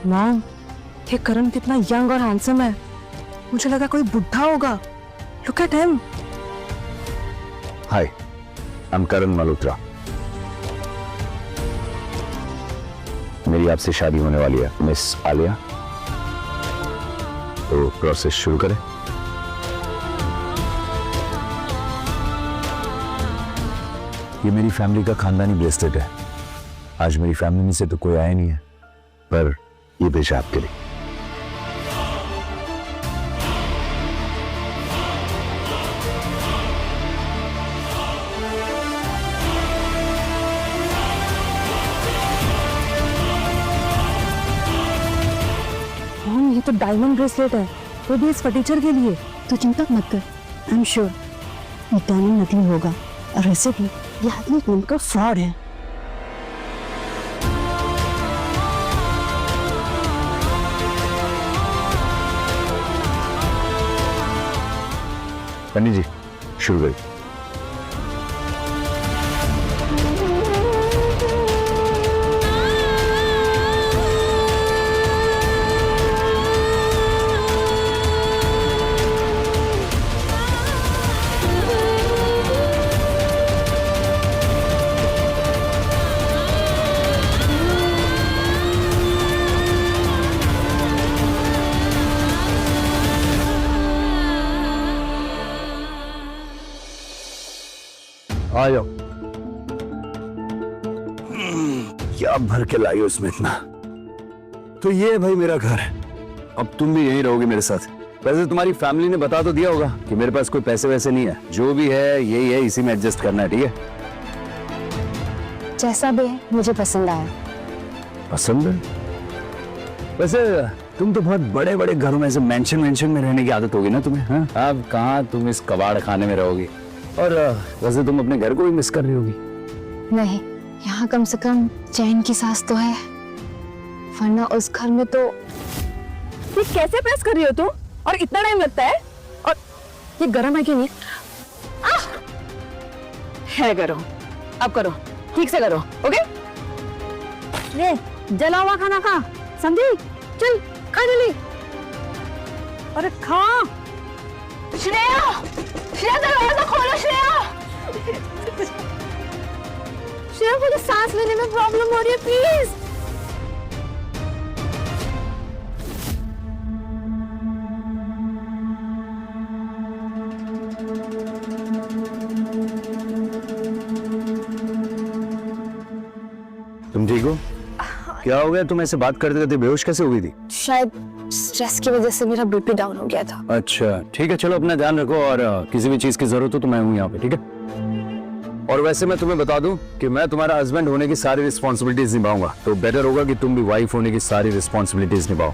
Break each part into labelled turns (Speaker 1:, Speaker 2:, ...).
Speaker 1: Mom, ये करण कितना young और हैंडसम है। मुझे लगा कोई बुढ़ा होगा। Look at him.
Speaker 2: Hi, I am Karan Malhotra. मेरी आपसे शादी होने वाली है, मिस आलिया। तो प्रोसेस शुरू करें। ये मेरी फैमिली का खानदानी ब्रेसलेट है। आज मेरी फैमिली में से तो कोई आया नहीं है, पर ये भेजा आपके लिए।
Speaker 1: मॉम, ये तो डायमंड ब्रेसलेट है, वो भी इस फर्नीचर के लिए।
Speaker 3: तो चिंता मत कर, आई एम श्योर ये डायमंड नकली होगा। और वैसे भी ये आदमी एक नंबर का फ्रॉड है।
Speaker 2: पंडित जी, शुरू करिए। आ जाओ। क्या भर के लाई हो इसमें इतना? तो ये है भाई मेरा घर। अब तुम भी यहीं रहोगे मेरे साथ। वैसे तुम्हारी फैमिली ने बता तो दिया होगा कि मेरे पास कोई पैसे वैसे नहीं है। जो भी है यही है, इसी में एडजस्ट करना है, ठीक है?
Speaker 3: जैसा भी है मुझे पसंद आया।
Speaker 2: पसंद है? वैसे तुम तो बहुत बड़े बड़े घरों में, ऐसे मेंशन में रहने की आदत होगी ना तुम्हें? हाँ, अब कहाँ तुम इस कबाड़ खाने में रहोगी। और वैसे तुम अपने घर को भी मिस कर रही होगी।
Speaker 3: नहीं, यहाँ कम से कम चैन की सांस तो है, वरना उस घर में तो।
Speaker 1: ये कैसे प्रेस कर रही हो तुम? और इतना टाइम लगता है? और ये गरम है कि नहीं? है गरम। अब करो, ठीक से करो, ओके? ले, जला हुआ खाना खा, समझी? चल खा जल्दी। अरे खा। श्रेया, श्रेया दरवाजा खोलो। श्रेया, मुझे सांस लेने में प्रॉब्लम हो रही है, प्लीज।
Speaker 2: तुम ठीक हो? क्या हो गया? तुम ऐसे बात करते करते बेहोश कैसे हो गई थी?
Speaker 3: शायद स्ट्रेस की वजह से मेरा बीपी डाउन हो गया था।
Speaker 2: अच्छा ठीक है, चलो अपना ध्यान रखो, और किसी भी चीज की जरूरत हो तो मैं हूँ यहाँ पे, ठीक है? और वैसे मैं तुम्हें बता दूं कि मैं तुम्हारा हस्बैंड होने की सारी रिस्पॉन्सिबिलिटीज निभाऊंगा, तो बेटर होगा कि तुम भी वाइफ होने की सारी रिस्पॉन्सिबिलिटीज निभाओ।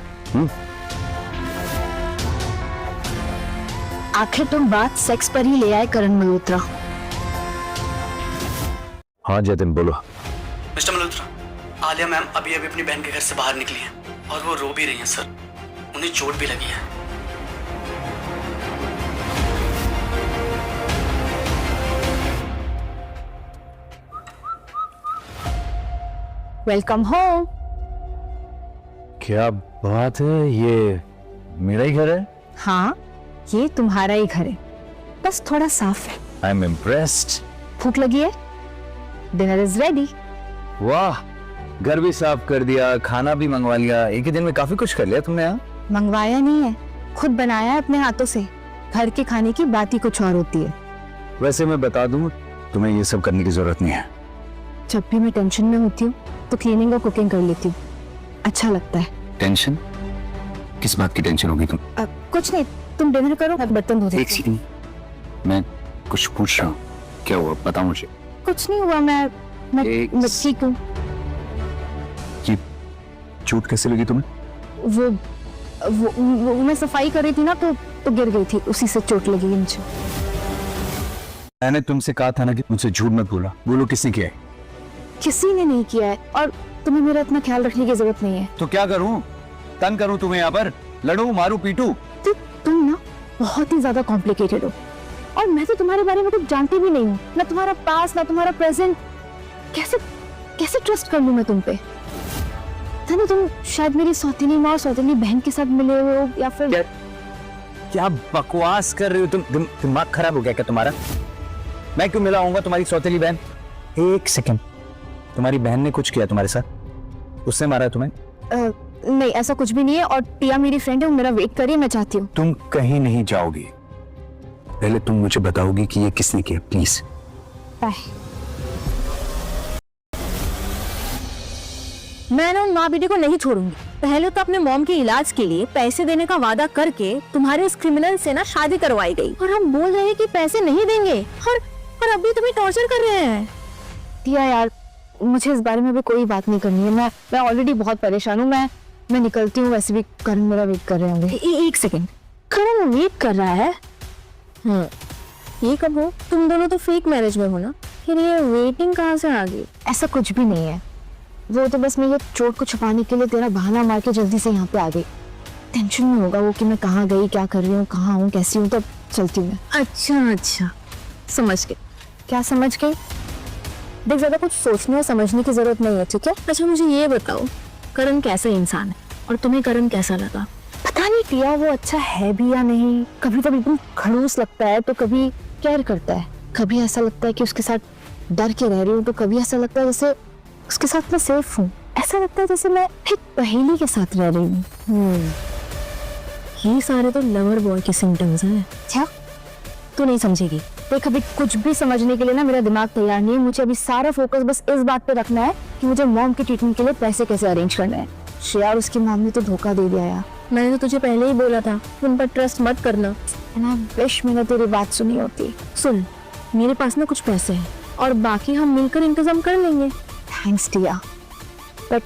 Speaker 3: आखिर तुम बात सेक्स पर ही ले आए करण मल्होत्रा।
Speaker 2: हाँ जतिन, बोलो।
Speaker 4: मिस्टर मल्होत्रा, आलिया मैम अभी अभी अपनी बहन के घर से बाहर निकली हैं और वो रो भी रही हैं सर। उन्हें चोट भी लगी है।
Speaker 3: Welcome home.
Speaker 2: क्या बात है, ये मेरा ही घर है?
Speaker 3: हाँ, ये तुम्हारा ही घर है, बस थोड़ा साफ है।
Speaker 2: I am impressed.
Speaker 3: भूख लगी है? Dinner is ready.
Speaker 2: वाह, घर भी साफ कर दिया, खाना भी मंगवा लिया, एक ही दिन में काफी कुछ कर लिया तुमने। यहाँ
Speaker 3: मंगवाया नहीं है, खुद बनाया है अपने हाथों से। घर के खाने की बात ही कुछ और होती है।
Speaker 2: वैसे मैं बता दूं, तुम्हें ये सब करने की जरूरत नहीं है।
Speaker 3: जब भी मैं टेंशन में होती हूँ तो क्लीनिंग और कुकिंग कर लेती हूँ, अच्छा लगता है।
Speaker 4: टेंशन? किस बात की टेंशन होगी तुम?
Speaker 3: कुछ नहीं, तुम डिनर करो, मैं बर्तन धो देती हूँ।
Speaker 4: एक सेकंड, मैं कुछ पूछ रहा हूँ। क्या हुआ, बताओ मुझे।
Speaker 3: कुछ नहीं हुआ, मैं ठीक हूँ।
Speaker 2: ये चोट कैसे लगी तुम्हें?
Speaker 3: वो मैं सफाई कर रही थी ना, तो गिर गई थी, उसी से चोट लगी मुझे।
Speaker 2: मैंने तुमसे कहा था ना कि मुझसे झूठ मत बोला। बोलो, किसने किया है?
Speaker 3: किसी ने नहीं किया है, और तुम्हें मेरा इतना ख्याल रखने की जरूरत नहीं है।
Speaker 2: तो क्या करूं? तंग करूं तुम्हें? यहाँ पर लड़ूं, मारूं, पीटूं?
Speaker 3: तो तुम ना बहुत ही ज्यादा कॉम्प्लिकेटेड हो, और मैं तो तुम्हारे बारे में कुछ जानती भी नहीं हूँ, ना तुम्हारा पास्ट ना तुम्हारा प्रेजेंट। कैसे ट्रस्ट कर लूं मैं तुम पे? पता नहीं, तुम शायद मेरी सौतेली माँ और सौतेली बहन के साथ मिले हुए हो या फिर
Speaker 2: क्या बकवास कर रही हो तुम? दिमाग खराब हो गया क्या तुम्हारा? मैं क्यों मिला होऊंगा तुम्हारी सौतेली बहन? एक सेकंड, तुम्हारी बहन ने कुछ किया तुम्हारे साथ? उसने मारा तुम्हें?
Speaker 3: नहीं, ऐसा कुछ भी नहीं है। और टिया मेरी फ्रेंड है, वो मेरा वेट कर रही है, मैं चाहती हूँ।
Speaker 2: तुम कहीं नहीं जाओगी, पहले तुम मुझे बताओगी कि ये किसने किया, प्लीज।
Speaker 3: बाय।
Speaker 1: मैं ना उन माँ बेटे को नहीं छोड़ूंगी। पहले तो अपने मॉम के इलाज के लिए पैसे देने का वादा करके तुम्हारे उस क्रिमिनल से ना शादी करवाई गई, और हम बोल रहे हैं कि पैसे नहीं देंगे, और अभी तुम्हें टॉर्चर कर रहे हैं।
Speaker 3: टिया यार, मुझे इस बारे में भी कोई बात नहीं करनी है। मैं ऑलरेडी बहुत परेशान हूँ। मैं निकलती हूँ, वैसे भी करण मेरा वेट कर रहे होंगे।
Speaker 1: एक सेकंड, करण वेट कर रहा है? ये कब हो? तुम दोनों तो फेक मैरिज में हो ना, फिर ये वेटिंग कहाँ से आ गई?
Speaker 3: ऐसा कुछ भी नहीं है, वो तो बस मैं ये चोट को छुपाने के लिए तेरा बहाना मार के जल्दी से यहाँ पे आ गई। टेंशन में होगा वो कि मैं कहाँ गई, क्या कर रही हूँ, कहाँ हूँ, कैसी हूँ, तब चलती हूँ मैं।
Speaker 1: अच्छा, समझ गई।
Speaker 3: क्या समझ गई?
Speaker 1: देख, ज्यादा कुछ सोचने और समझने की जरूरत नहीं है, ठीक है? अच्छा, मुझे ये बताओ, करण कैसा इंसान है और तुम्हें करण कैसा लगा?
Speaker 3: पता नहीं टिया, वो अच्छा है भी या नहीं। कभी तो बिल्कुल खड़ूस लगता है, तो कभी केयर करता है, कभी ऐसा लगता है कि उसके साथ डर के रह रही हूँ, तो कभी ऐसा लगता है जैसे उसके साथ मैं सेफ हूँ। ऐसा लगता है जैसे मैं एक पहेली के साथ रह रही हूँ।
Speaker 1: ये सारे तो लवर बॉय के सिम्टम्स हैं।
Speaker 3: क्या
Speaker 1: तू नहीं समझेगी।
Speaker 3: देख, अभी कुछ भी समझने के लिए ना मेरा दिमाग तैयार नहीं है। मुझे अभी सारा फोकस बस इस बात पे रखना है कि मुझे मॉम के ट्रीटमेंट के लिए पैसे कैसे अरेंज करने हैं। श्रेया और उसकी मॉम ने तो धोखा दे दिया यार।
Speaker 1: मैंने तो तुझे पहले ही बोला था, उन पर ट्रस्ट मत करना।
Speaker 3: ना विश मैंने तेरी बात सुनी होती।
Speaker 1: सुन, मेरे पास ना कुछ पैसे हैं और बाकी हम मिलकर इंतजाम कर लेंगे।
Speaker 3: थैंक्स टिया, बट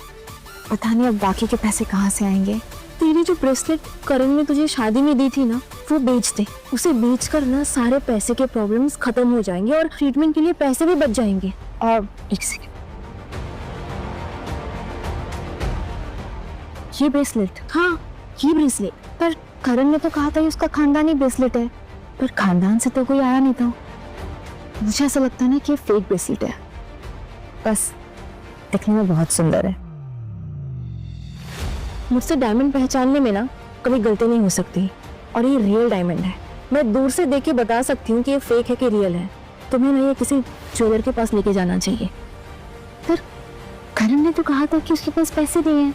Speaker 3: पता नहीं अब बाकी के पैसे कहाँ से आएंगे।
Speaker 1: तेरी जो ब्रेसलेट करण ने तुझे शादी में दी थी ना, वो बेच दे। उसे बेच कर ना सारे पैसे के प्रॉब्लम्स खत्म हो जाएंगे और ट्रीटमेंट के लिए पैसे भी बच जाएंगे।
Speaker 3: और एक सेकंड,
Speaker 1: ये ब्रेसलेट? हाँ, ये ब्रेसलेट।
Speaker 3: पर करण ने तो कहा था ये उसका खानदानी ब्रेसलेट है, पर खानदान से तो कोई आया नहीं था। मुझे ऐसा लगता है ना कि ये फेक ब्रेसलेट है, बस दिखने में बहुत सुंदर है।
Speaker 1: मुझसे डायमंड पहचानने में ना कभी गलती नहीं हो सकती, और ये रियल डायमंड है। मैं दूर से देख के बता सकती हूँ कि ये फेक है कि रियल है। तुम्हें ना ये किसी ज्वेलर के पास लेके जाना चाहिए।
Speaker 3: पर करण ने तो कहा था कि उसके पास पैसे नहीं है,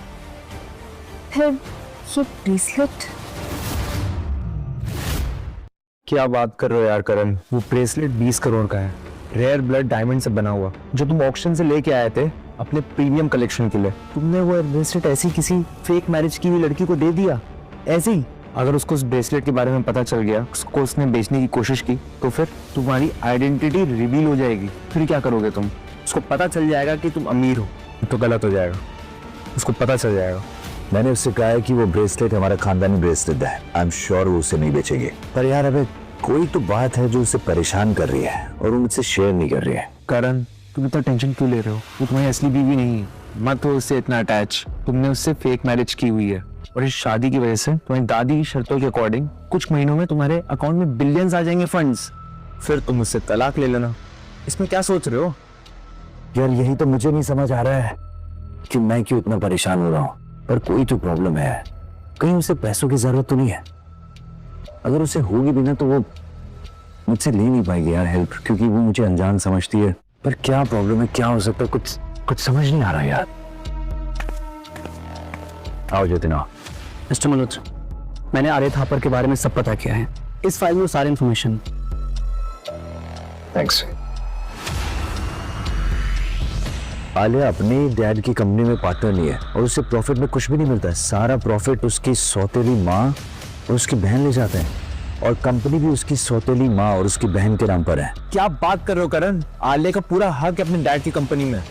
Speaker 3: फिर ये ब्रेसलेट?
Speaker 5: क्या बात कर रहे हो यार करण? वो ब्रेसलेट 20 करोड़ का है, रेयर ब्लड डायमंड से बना हुआ, जो तुम ऑक्शन से लेके आए थे अपने प्रीमियम कलेक्शन के लिए। तुमने वो ब्रेसलेट ऐसी किसी फेक मैरिज की हुई लड़की को दे दिया ऐसे ही? अगर उसको उस ब्रेसलेट के बारे में पता चल गया, उसको उसने बेचने की कोशिश की, तो फिर तुम्हारी आइडेंटिटी रिवील हो जाएगी। फिर क्या करोगे तुम? उसको पता चल जाएगा कि तुम अमीर हो, तो गलत हो जाएगा। उसको पता चल जाएगा।
Speaker 2: मैंने उससे कहा है कि वो ब्रेसलेट हमारा खानदानी ब्रेसलेट है। आई एम श्योर वो उसे नहीं बेचेंगे। पर यार अबे कोई तो बात है जो उसे परेशान कर रही है और वो मुझसे शेयर नहीं कर रही है।
Speaker 5: करण, तुम इतना टेंशन क्यों ले रहे हो? वो तुम्हारी असली बीवी नहीं है, मत हो उससे इतना अटैच। तुमने उससे फेक मैरिज की हुई है, और इस शादी की वजह से तुम्हारी दादी की शर्तों के अकॉर्डिंग कुछ महीनों में तुम्हारे अकाउंट में बिलियंस आ जाएंगे फंड्स। फिर तुम उससे तलाक ले लेना। इसमें क्या सोच रहे हो?
Speaker 2: यार यही तो मुझे नहीं समझ आ रहा है कि मैं क्यों इतना परेशान हो रहा हूँ। पर कोई तो प्रॉब्लम है, कहीं उसे पैसों की जरूरत तो नहीं है? अगर उसे होगी भी ना तो वो मुझसे ले नहीं पाएगी यार हेल्प, क्योंकि वो मुझे अनजान समझती है। पर क्या प्रॉब्लम है, क्या हो सकता है, कुछ समझ नहीं आ रहा यार। आओ जतिन आओ।
Speaker 4: मिस्टर मल्होत्रा, मैंने आर्य थापर के बारे में सब पता किया है। इस फाइल में सारी इंफॉर्मेशन।
Speaker 5: थैंक्स।
Speaker 2: आलिया अपनी डैड की कंपनी में पार्टनर नहीं है और उससे प्रॉफिट में कुछ भी नहीं मिलता है। सारा प्रॉफिट उसकी सौतेली माँ और उसकी बहन ले जाते हैं, और कंपनी भी उसकी सौतेली माँ और उसकी बहन के नाम पर है।
Speaker 5: क्या बात कर रहे हो करण? आलिया का पूरा हक है अपने डैड की कंपनी में।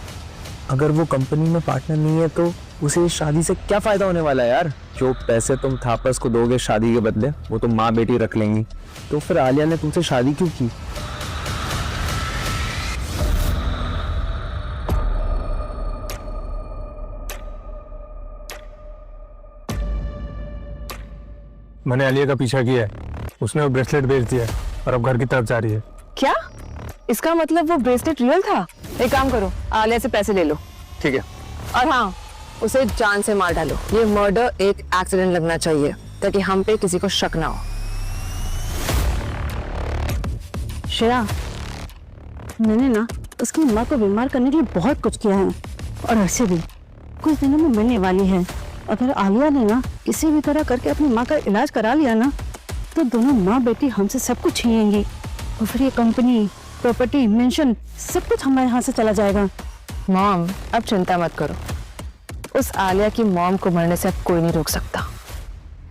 Speaker 5: अगर वो कंपनी में पार्टनर नहीं है तो उसे इस शादी से क्या फायदा होने वाला है यार? जो पैसे तुम थापस को दोगे शादी के बदले, वो तुम माँ बेटी रख लेंगी। तो फिर आलिया ने तुमसे शादी क्यों की?
Speaker 6: मैंने आलिया का पीछा किया है, उसने वो ब्रेसलेट बेच दिया है और अब घर की तरफ जा रही है।
Speaker 1: क्या? इसका मतलब वो ब्रेसलेट रियल था? एक काम करो, आलिया से पैसे ले लो।
Speaker 6: ठीक है।
Speaker 1: और हाँ,
Speaker 7: उसे जान से मार डालो। ये मर्डर एक एक्सीडेंट लगना चाहिए ताकि हम पे किसी को शक ना हो।
Speaker 1: श्रेया, मैंने ना उसकी माँ को बीमार करने के लिए बहुत कुछ किया है और ऐसे भी कुछ दिनों में मिलने वाली है। अगर आलिया ने ना किसी भी तरह करके अपनी माँ का इलाज करा लिया ना तो दोनों माँ बेटी हमसे सब कुछ छीनेंगी और फिर ये कंपनी, प्रॉपर्टी, मेंशन सब कुछ हमारे हाथ से चला जाएगा।
Speaker 7: मॉम, अब चिंता मत करो। उस आलिया की मॉम को मरने से अब कोई नहीं रोक सकता,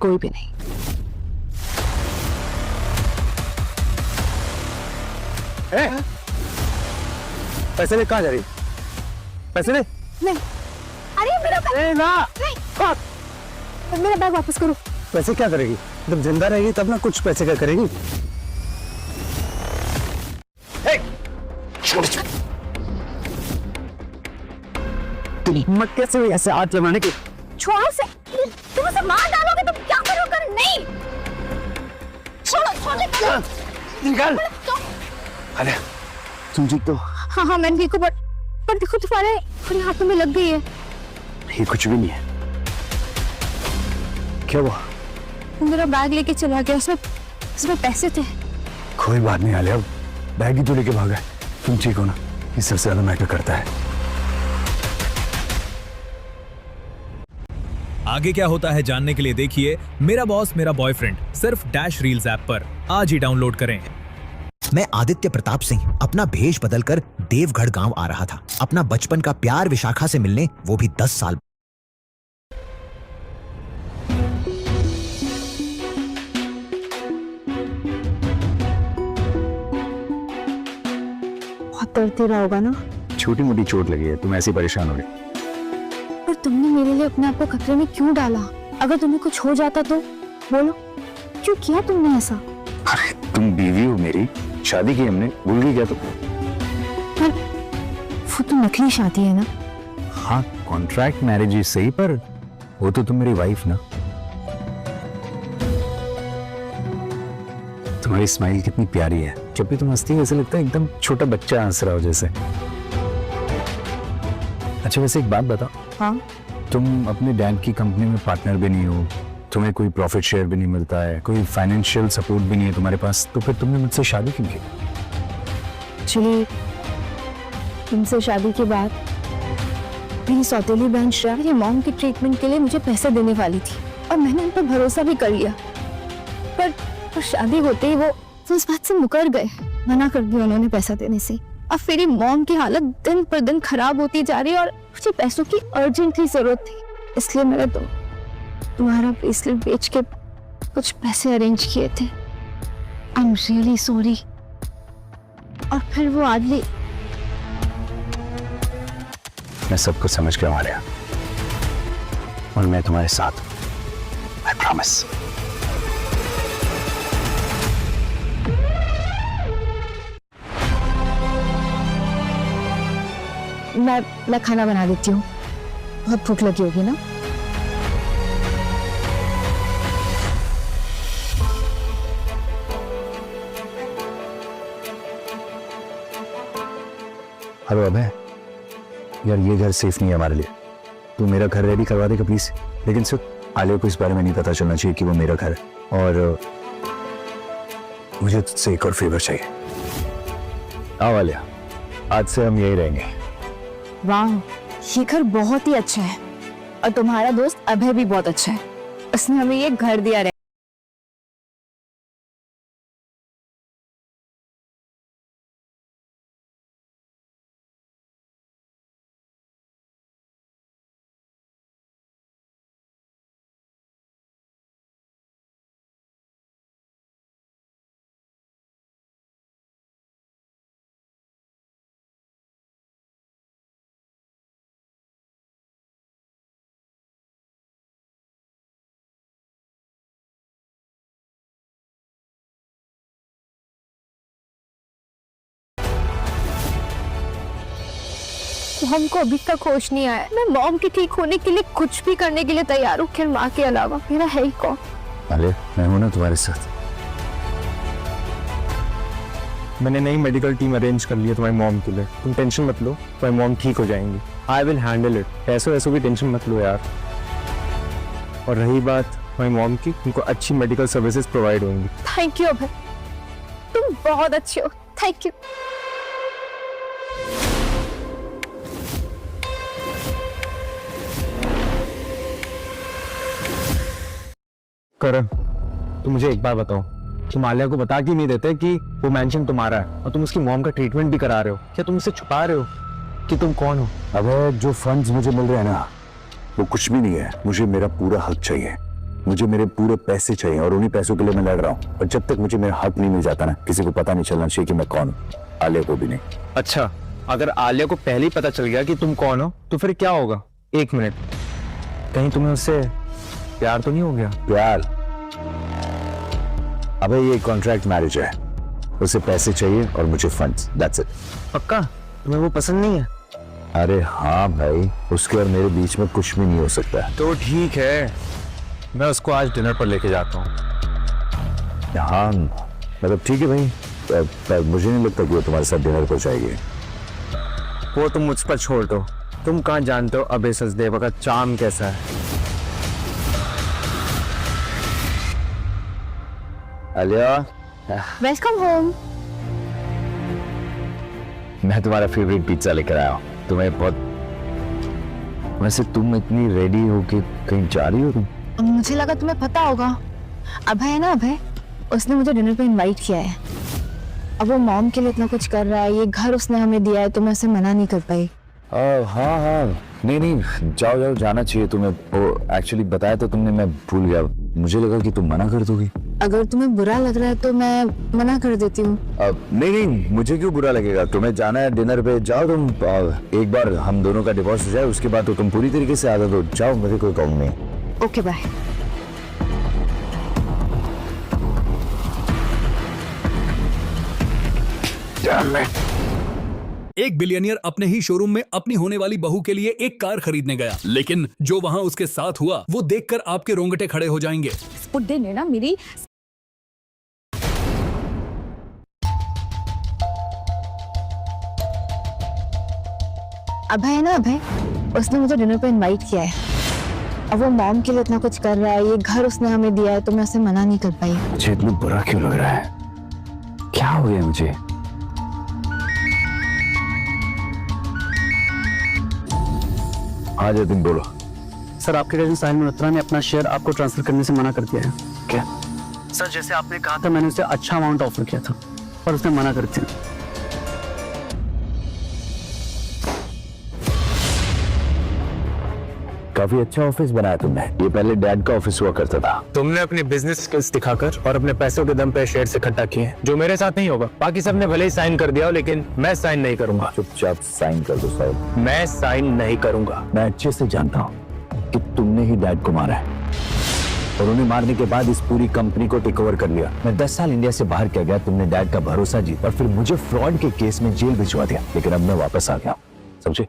Speaker 7: कोई भी नहीं।
Speaker 5: पैसे ले, कहाँ जा रही? पैसे ले।
Speaker 3: नहीं, अरे मेरा बैग, मेरा बैग वापस करो।
Speaker 5: पैसे क्या करेगी? जब जिंदा रहेगी तब ना कुछ पैसे क्या करेगी?
Speaker 2: हिम्मत कैसे हुई ऐसे हाथ लगाने की?
Speaker 3: छोड़ो से, तुम उसे मार डालोगे तो क्या करोगे? नहीं, छोड़ो।
Speaker 2: निकाल। अरे तुम ठीक तो?
Speaker 3: हाँ हाँ मैं ठीक हूँ, पर देखो तुम्हारे हाथों में लग गई है।
Speaker 2: ये कुछ भी नहीं है। क्या हुआ?
Speaker 3: मेरा बैग लेके चला गया, उसमें पैसे थे।
Speaker 2: कोई बात नहीं आलिया, बैग ही तो लेके भागा है। तुम ठीक हो ना? ये सबसे ज्यादा मैटर करता है।
Speaker 8: आगे क्या होता है जानने के लिए देखिए मेरा बॉस मेरा बॉयफ्रेंड सिर्फ डैश रील्स ऐप पर। आज ही डाउनलोड करें।
Speaker 9: मैं आदित्य प्रताप सिंह अपना भेष बदलकर देवगढ़ गांव आ रहा था अपना बचपन का प्यार विशाखा से मिलने, वो भी 10 साल।
Speaker 3: बहुत दर्द दे रहा होगा ना?
Speaker 2: छोटी मोटी चोट लगी है, तुम ऐसी परेशान हो रही।
Speaker 3: पर तुमने मेरे लिए अपने आप को खतरे में क्यों डाला? अगर तुम्हें कुछ हो जाता तो बोलो, क्यों किया तुमने ऐसा?
Speaker 2: अरे तुम बीवी हो मेरी, शादी की हमने, भूल गई क्या तुम?
Speaker 3: पर वो तो नकली शादी है ना?
Speaker 2: हाँ, कॉन्ट्रैक्ट मैरिज ही सही, पर वो तो तुम मेरी वाइफ ना। तुम्हारी स्माइल कितनी प्यारी है, जब भी तुम हंसती हो ऐसे लगता है एकदम छोटा बच्चा हंस रहा हो जैसे। अच्छा वैसे एक बात बताओ,
Speaker 3: हाँ,
Speaker 2: तुम अपने डैड की कंपनी में पार्टनर भी नहीं हो, तुम्हें कोई प्रॉफिट शेयर भी नहीं मिलता है, कोई फाइनेंशियल सपोर्ट भी नहीं है तुम्हारे पास, तो फिर तुमने मुझसे शादी क्यों की?
Speaker 3: एक्चुअली तुमसे शादी के बाद मेरी सौतेली बहन श्रेया मेरी मॉम की ट्रीटमेंट के लिए मुझे पैसे देने वाली थी और मैंने उन पर भरोसा भी कर लिया। पर शादी होते ही वो उस बात से मुकर गए, मना कर दिया उन्होंने पैसा देने से। अब मेरी मॉम की हालत दिन पर दिन खराब होती जा रही है और मुझे पैसों की अर्जेंटली जरूरत थी, इसलिए मैंने तुम्हारा ब्रेसलेट बेच के कुछ पैसे अरेंज किए थे। I am really sorry. और फिर वो आदमी,
Speaker 2: मैं सब कुछ समझ गया हमारे, और मैं तुम्हारे साथ, आई प्रॉमिस।
Speaker 3: मैं खाना बना देती हूँ, बहुत भूख लगी होगी ना?
Speaker 2: हेलो अबे, यार ये घर सेफ नहीं है हमारे लिए, तू मेरा घर रेडी करवा देगा प्लीज। लेकिन सिर्फ आलिया को इस बारे में नहीं पता चलना चाहिए कि वो मेरा घर है, और मुझे तुझसे एक और फेवर चाहिए। आओ आलिया, आज से हम यही रहेंगे।
Speaker 3: वाह, ये घर बहुत ही अच्छा है और तुम्हारा दोस्त अभय भी बहुत अच्छा है, उसने हमें ये घर दिया। हमको अभी तक होश नहीं आया। मैं मॉम के ठीक होने के लिए कुछ भी करने के लिए तैयार हूँ, खैर माँ के अलावा मेरा है ही कौन।
Speaker 2: आलिया, मैं हूं ना तुम्हारे साथ।
Speaker 5: मैंने नई मेडिकल टीम अरेंज कर ली है तुम्हारी मॉम के लिए, तुम टेंशन मत लो, तुम्हारी मॉम ठीक हो जाएंगी। आई विल हैंडल इट, पैसों वैसों की टेंशन मत लो यार। और रही बात माई मॉम की, उनको अच्छी मेडिकल सर्विसेज प्रोवाइड होंगी।
Speaker 3: थैंक यू अभय, तुम बहुत अच्छे हो, थैंक यू।
Speaker 5: करण, तुम मुझे एक बार बताओ, तुम आलिया को बता क्यों नहीं देते कि वो मेंशन तुम्हारा है और तुम उसकी मॉम का ट्रीटमेंट भी करा रहे हो? क्या तुम उससे छुपा रहे हो कि तुम कौन हो?
Speaker 2: अब जो फंड्स मुझे मिल रहे हैं ना, वो कुछ भी नहीं है। मुझे मेरा पूरा हक चाहिए, मुझे मेरे पूरे पैसे चाहिए और उन्हीं पैसों के लिए मैं लड़ रहा हूँ। और जब तक मुझे मेरा हक नहीं मिल जाता ना, किसी को पता नहीं चलना चाहिए कि मैं कौन हूँ, आलिया को भी नहीं।
Speaker 5: अच्छा, अगर आलिया को पहले ही पता चल गया कि तुम कौन हो तो फिर क्या होगा? एक मिनट, कहीं तुम्हें उससे प्यार तो नहीं हो गया?
Speaker 2: प्यार? अबे ये कॉन्ट्रैक्ट मैरिज है, उसे पैसे चाहिए और मुझे फंड्स, दैट्स इट।
Speaker 5: पक्का तुम्हें वो पसंद नहीं है?
Speaker 2: अरे हाँ भाई, उसके और मेरे बीच में कुछ भी नहीं हो सकता।
Speaker 5: तो ठीक है, मैं उसको आज डिनर पर लेके जाता हूँ।
Speaker 2: हाँ मतलब ठीक है भाई, पर मुझे नहीं लगता कि वो तुम्हारे साथ डिनर पर जाएगी।
Speaker 5: वो तुम मुझ पर छोड़ दो, तुम कहाँ जानते हो अभय सचदेवा का चार्म कैसा है।
Speaker 2: Alia,
Speaker 3: welcome home.
Speaker 2: मैं तुम्हारा फेवरेट पिज्जा लेकर आया हूँ। तुम्हें बहुत, वैसे तुम इतनी रेडी हो कि कहीं जा रही हो तुम?
Speaker 3: मुझे लगा तुम्हें पता होगा, अभय है ना अभय, उसने मुझे डिनर पे इनवाइट किया है। अब वो मॉम के लिए इतना कुछ कर रहा है, ये घर उसने हमें दिया है, तो मैं उसे मना नहीं कर पाई।
Speaker 2: हाँ, नहीं जाओ जाओ, जाना चाहिए तुम्हें। वो एक्चुअली बताया तो तुमने, मैं भूल गया। मुझे लगा कि तुम मना कर दोगी।
Speaker 3: अगर तुम्हें बुरा लग रहा है तो मैं मना कर देती हूँ।
Speaker 2: नहीं, मुझे क्यों बुरा लगेगा? तुम्हें जाना है डिनर पे, जाओ तुम। एक बार हम दोनों का डिवोर्स हो जाए, उसके बाद तो तुम पूरी तरीके से आजाद हो। जाओ, मुझे कोई काम नहीं।
Speaker 3: Okay bye.
Speaker 8: एक बिलियनियर अपने ही शोरूम में अपनी होने वाली बहू के लिए एक कार खरीदने गया, लेकिन जो वहां उसके साथ हुआ वो देखकर आपके रोंगटे खड़े हो जाएंगे।
Speaker 1: बुड्ढे ने ना मेरी
Speaker 3: अभय है ना अभय, उसने मुझे डिनर पे इनवाइट किया है। अब वो मॉम के लिए इतना कुछ कर रहा है, ये घर उसने हमें दिया है, तो मैं उसे मना नहीं कर पाई।
Speaker 2: मुझे इतना बुरा क्यों लग रहा है? क्या हो गया मुझे? हाँ जतिन बोलो।
Speaker 4: सर, आपके कजिन साहिल मल्होत्रा ने अपना शेयर आपको ट्रांसफर करने से मना कर दिया है।
Speaker 2: क्या?
Speaker 4: सर, जैसे आपने कहा था, मैंने उसे अच्छा अमाउंट ऑफर किया था पर उसने मना कर दिया।
Speaker 2: काफी अच्छा ऑफिस बनाया तुमने। ये पहले डैड का ऑफिस हुआ करता था।
Speaker 5: तुमने अपनी बिजनेस स्किल्स दिखाकर और अपने पैसों के दम पे शेयर इकट्ठा किए, जो मेरे साथ नहीं होगा। बाकी सबने भले ही साइन कर दिया हो, लेकिन मैं साइन नहीं करूंगा।
Speaker 2: चुपचाप साइन कर दो साहब।
Speaker 5: मैं साइन नहीं करूंगा।
Speaker 2: मैं अच्छे से जानता हूँ कि तुमने ही डैड को मारा है और उन्हें मारने के बाद इस पूरी कंपनी को टेक ओवर कर लिया। मैं 10 साल इंडिया से बाहर किया गया, तुमने डैड का भरोसा जीता और फिर मुझे फ्रॉड के केस में जेल भिजवा दिया। लेकिन अब मैं वापस आ गया, समझे?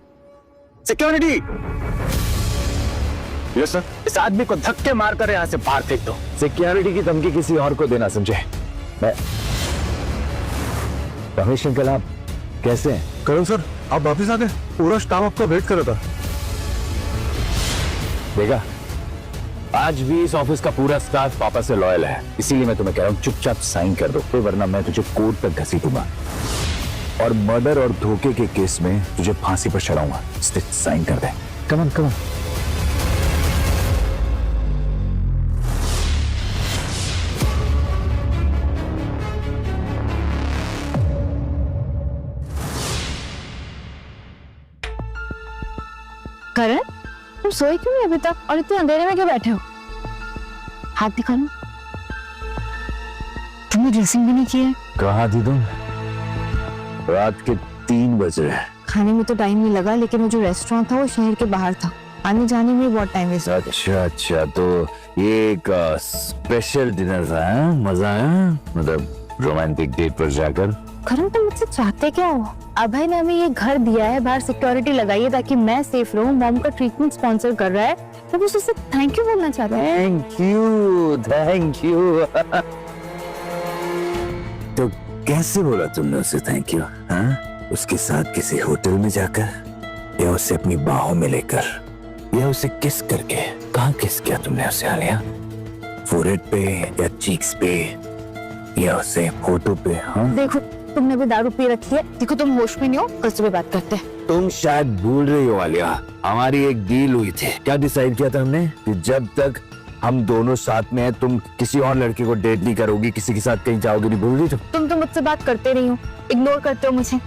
Speaker 5: सिक्योरिटी! Yes sir. इस आदमी को धक्के मारकर यहाँ से बाहर फेंक दो।
Speaker 2: सिक्योरिटी की धमकी किसी और को देना, समझे? मैं रमेश अंकल, आप कैसे हैं?
Speaker 6: करण सर, आप वापस आ गए? पूरा स्टाफ आपका वेट कर रहा था।
Speaker 2: देखा, आज भी इस ऑफिस का पूरा स्टाफ पापा से लॉयल है, इसीलिए मैं तुम्हें कह रहा हूँ चुपचाप साइन कर दो, वरना मैं तुझे कोर्ट तक घसीटूंगा और मर्डर और धोखे के केस में तुझे फांसी पर चढ़ाऊंगा। साइन कर दे। Come on, come on.
Speaker 3: करण, तुम सोए क्यों नहीं अभी तक और इतने अंधेरे में क्यों बैठे हो? हाथ दिखाना। तुमने ड्रेसिंग भी नहीं की है।
Speaker 2: कहाँ थी तुम? रात के 3 बज रहे हैं।
Speaker 3: खाने में तो टाइम नहीं लगा, लेकिन वो जो रेस्टोरेंट था वो शहर के बाहर था, आने जाने में बहुत टाइम वेस्ट।
Speaker 2: अच्छा, तो ये एक स्पेशल डिनर था, मजा आया? मतलब रोमांटिक डेट पर जाकर।
Speaker 3: करण, तुम मुझसे चाहते क्या हो? अभय ने हमें ये घर दिया है, बाहर सिक्योरिटी लगाई है ताकि मैं सेफ रहूं, मॉम का ट्रीटमेंट स्पॉन्सर कर रहा है, तो बस उससे थैंक यू बोलना चाहता है।
Speaker 2: Thank you. तो कैसे बोला तुमने उसे थैंक यू? हाँ, उसके साथ किसी होटल में जाकर या उसे अपनी बाहों में लेकर, या उसे किस करके? कहाँ किस किया तुमने उसे आलिया? फोरहेड पे या चीक्स पे या उसे होठों पे? हाँ,
Speaker 3: देखो तुमने भी दारू पी रखी है, देखो तुम होश में नहीं हो, कल सुबह बात करते हैं।
Speaker 2: तुम शायद भूल रही हो आलिया, हमारी एक डील हुई थी। क्या डिसाइड किया था हमने? कि जब तक हम दोनों साथ में हैं, तुम किसी और लड़के को डेट नहीं करोगी, किसी के साथ कहीं जाओगी नहीं। भूल रही
Speaker 3: तुम तो मुझसे बात करते नहीं हो, इग्नोर करते हो मुझे।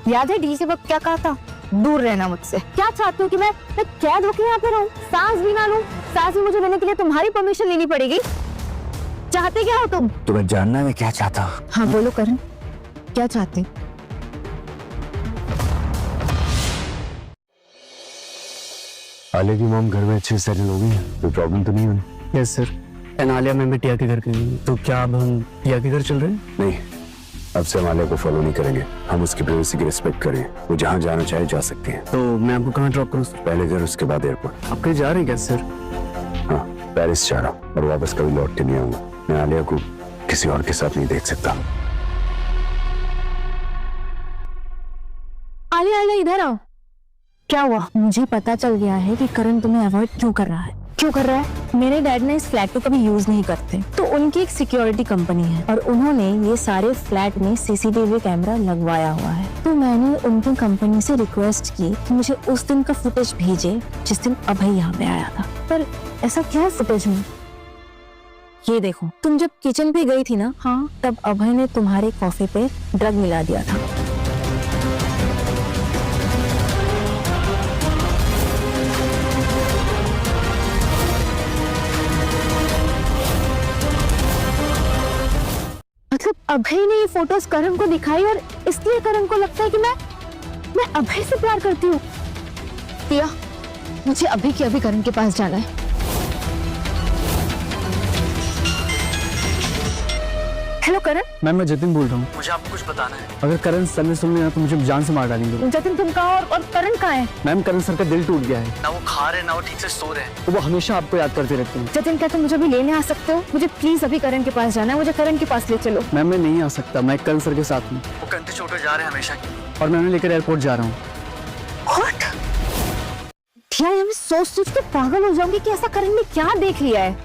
Speaker 3: याद है डील के वक्त क्या कहा था? दूर रहना मुझसे। क्या चाहते हो कि मैं कैद होकर यहाँ पे रहूं, सांस भी ना लूं? सांस भी मुझे लेने के लिए तुम्हारी परमिशन लेनी पड़ेगी। चाहते क्या हो तुम?
Speaker 2: तुम्हें जानना है मैं क्या चाहता हूँ?
Speaker 3: हाँ बोलो करण, क्या चाहते?
Speaker 2: आलिया की मॉम घर में अच्छे सेटल हो गई है, कोई प्रॉब्लम तो नहीं होनी?
Speaker 4: Yes sir. And Alia ma'am भी टिया के घर गई, तो क्या अब हम टिया के घर चल रहे हैं?
Speaker 2: नहीं, अब से हम आलिया को फॉलो नहीं करेंगे। हम उसकी प्राइवेसी की रिस्पेक्ट करें, वो जहाँ जाना चाहे जा सकती है।
Speaker 4: तो मैं आपको कहाँ ड्रॉप करूँ सर?
Speaker 2: पहले घर, उसके बाद एयरपोर्ट।
Speaker 4: आप कहीं जा रहे हैं क्या सर?
Speaker 2: हाँ, पेरिस जा रहा हूँ और वापस कभी लौट के नहीं आऊंगा। मैं आलिया को किसी और के साथ नहीं देख सकता।
Speaker 3: आलिया आलिया इधर आओ। क्या हुआ? मुझे पता चल गया है कि करण तुम्हें अवॉइड क्यों कर रहा है। क्यों कर रहा है? मेरे डैड ने इस फ्लैट को कभी यूज नहीं करते, तो उनकी एक सिक्योरिटी कंपनी है और उन्होंने ये सारे फ्लैट में सीसीटीवी कैमरा लगवाया हुआ है। तो मैंने उनकी कंपनी से रिक्वेस्ट की कि मुझे उस दिन का फुटेज भेजे जिस दिन अभय यहाँ पे आया था। पर ऐसा क्या है फुटेज में? ये देखो, तुम जब किचन पे गई थी ना, हाँ, तब अभय ने तुम्हारे कॉफी पे ड्रग मिला दिया था। मतलब अभय ने ये फोटोज करण को दिखाई और इसलिए करण को लगता है कि मैं अभय से प्यार करती हूँ। प्रिया, मुझे अभी के अभी करण के पास जाना है। हेलो करण।
Speaker 4: मैम मैं जतिन बोल रहा हूँ। मुझे आपको कुछ बताना है। अगर करण सर ने सुन लिया तो मुझे जान से मार डालेंगे।
Speaker 3: जतिन तुम कहाँ और करण कहाँ है?
Speaker 4: मैम करण सर का दिल टूट गया है। ना वो खा रहे ना वो ठीक से सो रहे हैं। वो हमेशा आपको याद करते रहते हैं।
Speaker 3: जतिन क्या तुम मुझे अभी लेने आ सकते हो? मुझे प्लीज अभी करण के पास जाना है, मुझे करण के पास ले चलो।
Speaker 4: मैम मैं नहीं आ सकता, मैं करण सर के साथ हूँ। वो कंधे चोटे जा रहे हैं हमेशा की, और मैं उन्हें लेकर एयरपोर्ट जा रहा हूँ।
Speaker 3: मैं सोच के पागल हो जाऊंगी कि ऐसा करण ने क्या देख लिया है।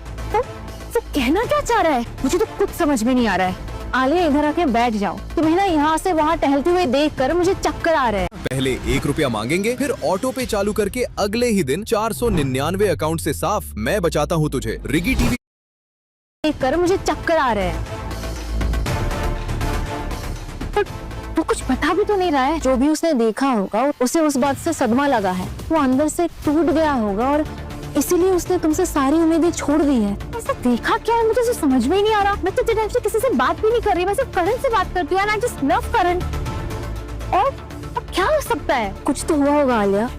Speaker 3: तो कहना क्या चाह रहा है? मुझे तो कुछ समझ में नहीं आ रहा है। आलिया इधर आके बैठ जाओ। तुम्हें ना यहाँ से वहाँ टहलते हुए देख कर मुझे चक्कर आ रहे हैं।
Speaker 10: पहले 1 रुपया मांगेंगे, फिर ऑटो पे चालू करके अगले ही दिन 499 अकाउंट से साफ मैं बचाता हूँ तुझे। रिगी टीवी
Speaker 3: देख कर मुझे चक्कर आ रहे हैं। पर वो कुछ बता भी तो नहीं रहा है। जो भी उसने देखा होगा उसे उस बात से सदमा लगा है, वो अंदर से टूट गया होगा और इसीलिए उसने तुमसे सारी उम्मीदें छोड़ दी है। ऐसा देखा क्या है मुझे तो समझ में ही नहीं आ रहा। मैं तो इतने टाइम से किसी से बात भी नहीं कर रही, मैं सिर्फ करण से बात करती हूँ। आई जस्ट लव करण। और अब क्या हो सकता है? कुछ तो हुआ होगा आलिया,